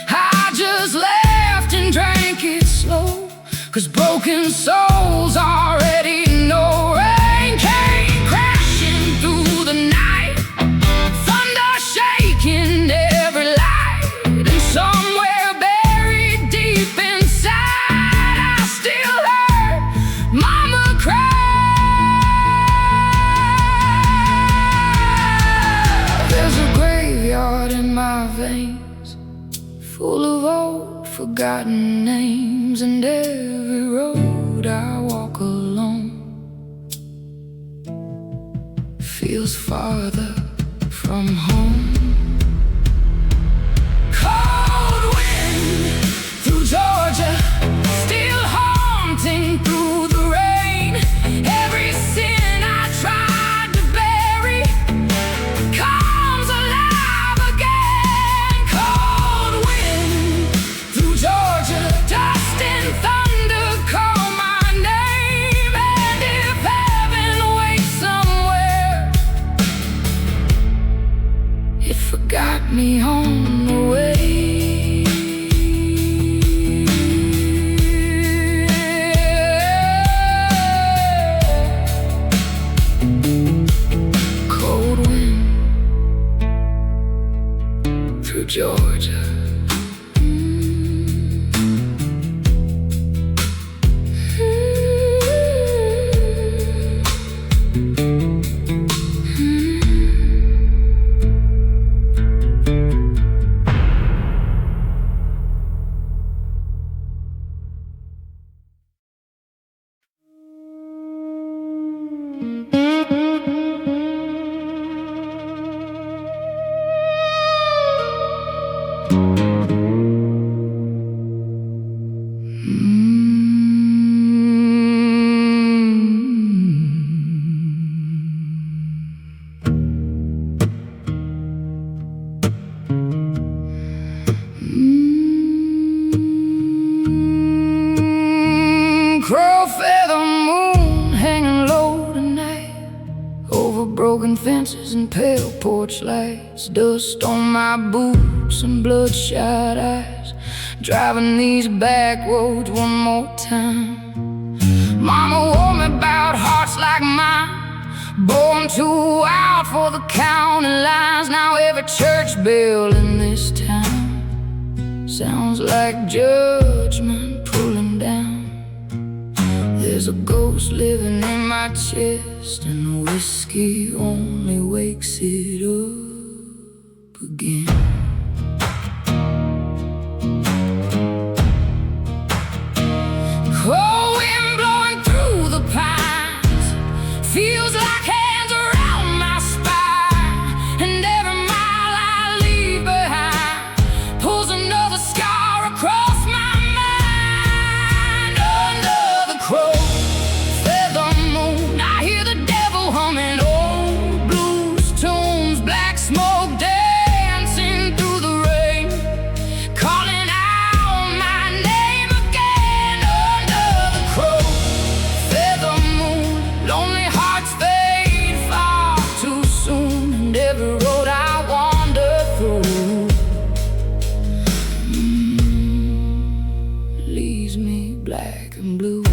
I just laughed and drank it slow, 'cause broken souls already know. Rain came crashing through the night, thunder shaking every light, and somewhere buried deep inside I still heard Mama cry. There's a graveyard in my veins, full of old forgotten names, and every road I walk alone feels farther from home. Cold wind through Georgia, still haunting through the rain. Every sin I tried to bury comes alive again. Cold wind through Georgia, dust and thunder call my name, and if heaven waits somewhere, it forgot me on the way. Cold wind through Georgia. Crow feather moon hanging low tonight over broken fences and pale porch lights. Dust on my boots and bloodshot eyes, driving these back roads one more time. Mama warned me about hearts like mine, Born too wild for the county lines. Now every church bell in this town sounds like judgment pulling down. There's a ghost living in my chest, and the whiskey only wakes it up again. Cold wind blowing through the pines feels like hands around my spine, and every mile I leave behind pulls another scar across my mind. Under the crow feather moon, I hear the devil humming old blues tunes, black smoke dancing through the rain, calling out my name again. Under the crow feather moon, lonely hearts fade far too soon, and every road I wander through leaves me black and blue.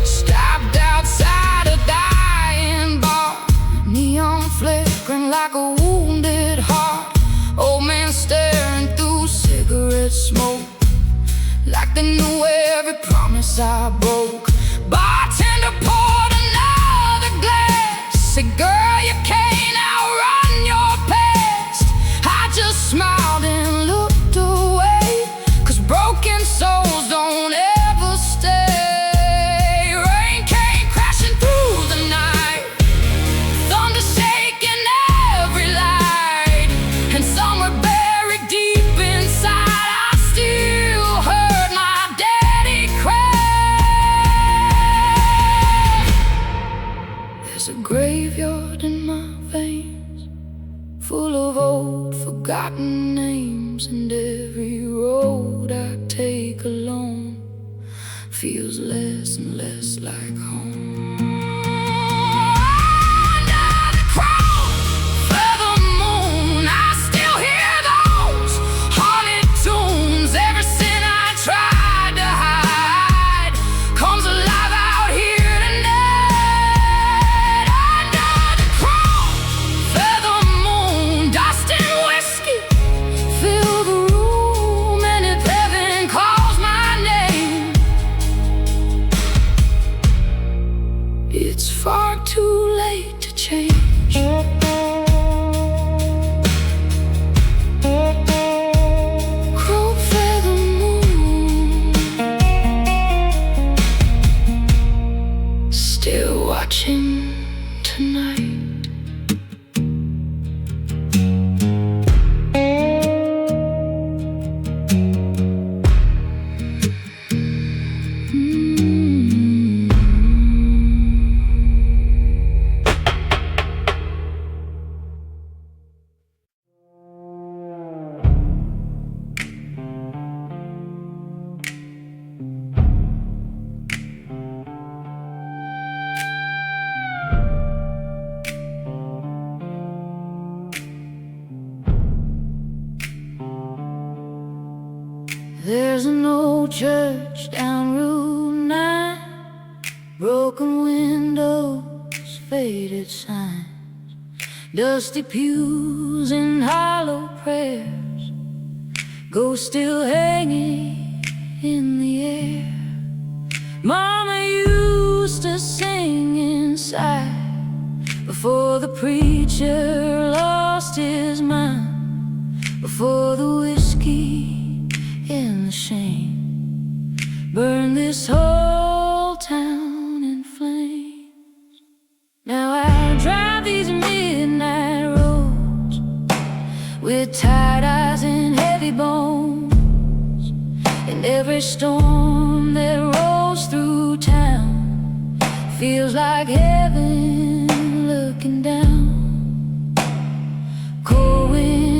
Stopped outside a dying bar, neon flickering like a wounded heart. Old man staring through cigarette smoke, like they knew every promise I broke. Bartender poured another glass, said, "Girl, you can't outrun your past." I just smiled and looked away, 'cause broken souls don't ever stay. Rain came crashing through the night, thunder shaking every light, and somewhere buried deep inside I still heard my daddy cry. There's a graveyard in my veins, full of old forgotten names, and every road I take alone feels less and less like home. Under the crow feather moon, I still hear those haunted tunes. Every sin I tried to hide comes alive out here tonight. Under the crow feather moon, dust and whiskey fill the room, and if heaven calls my name, it's far too late to change. Crow feather moon, still watching tonight. There's an old church down Route 9, broken windows, faded signs, dusty pews and hollow prayers, ghosts still hanging in the air. Mama used to sing inside before the preacher lost his mind, before the whiskey and the shame burned this whole town in flames. Now I drive these midnight roads with tired eyes and heavy bones, and every storm that rolls through town feels like heaven looking down. Cold wind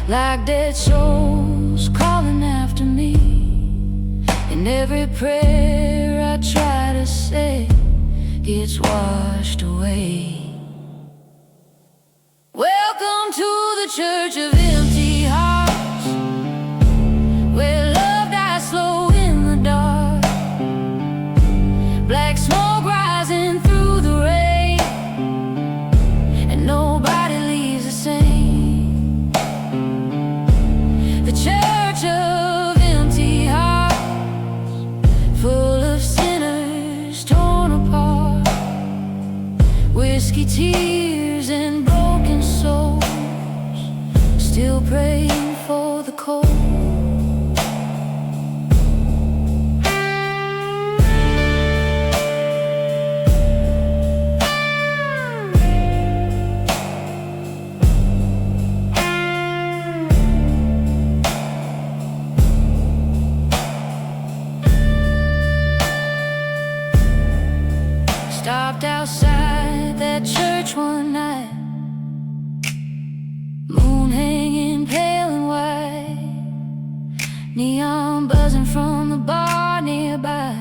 like dead souls calling after me. And every prayer I try to say gets washed away. Welcome to the church of empty hearts, where love dies slow in the dark. Black smoke rising through the rain, and nobody leaves the same. The church of empty hearts, full of sinners torn apart, whiskey tears and broken souls, still praying for the cold. Stopped outside that church one night, moon hanging pale and white, neon buzzing from the bar nearby,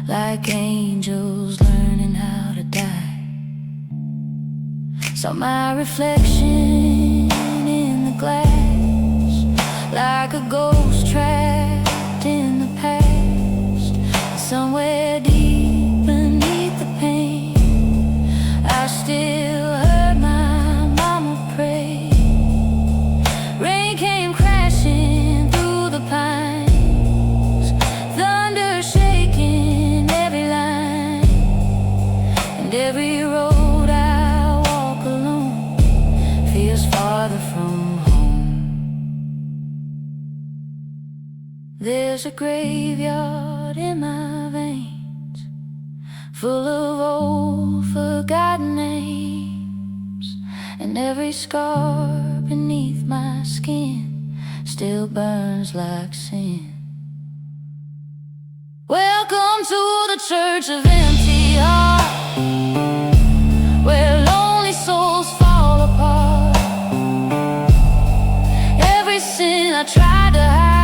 like angels learning how to die. Saw my reflection in the glass, like a ghost trapped in the past. Somewhere deep beneath the pain, I still heard my mama pray. Rain came crashing through the pines, thunder shaking every line, and every road I walk alone feels farther from home. There's a graveyard in my veins, full of old forgotten names, and every scar beneath my skin still burns like sin. Welcome to the church of empty hearts, where lonely souls fall apart. Every sin I tried to hide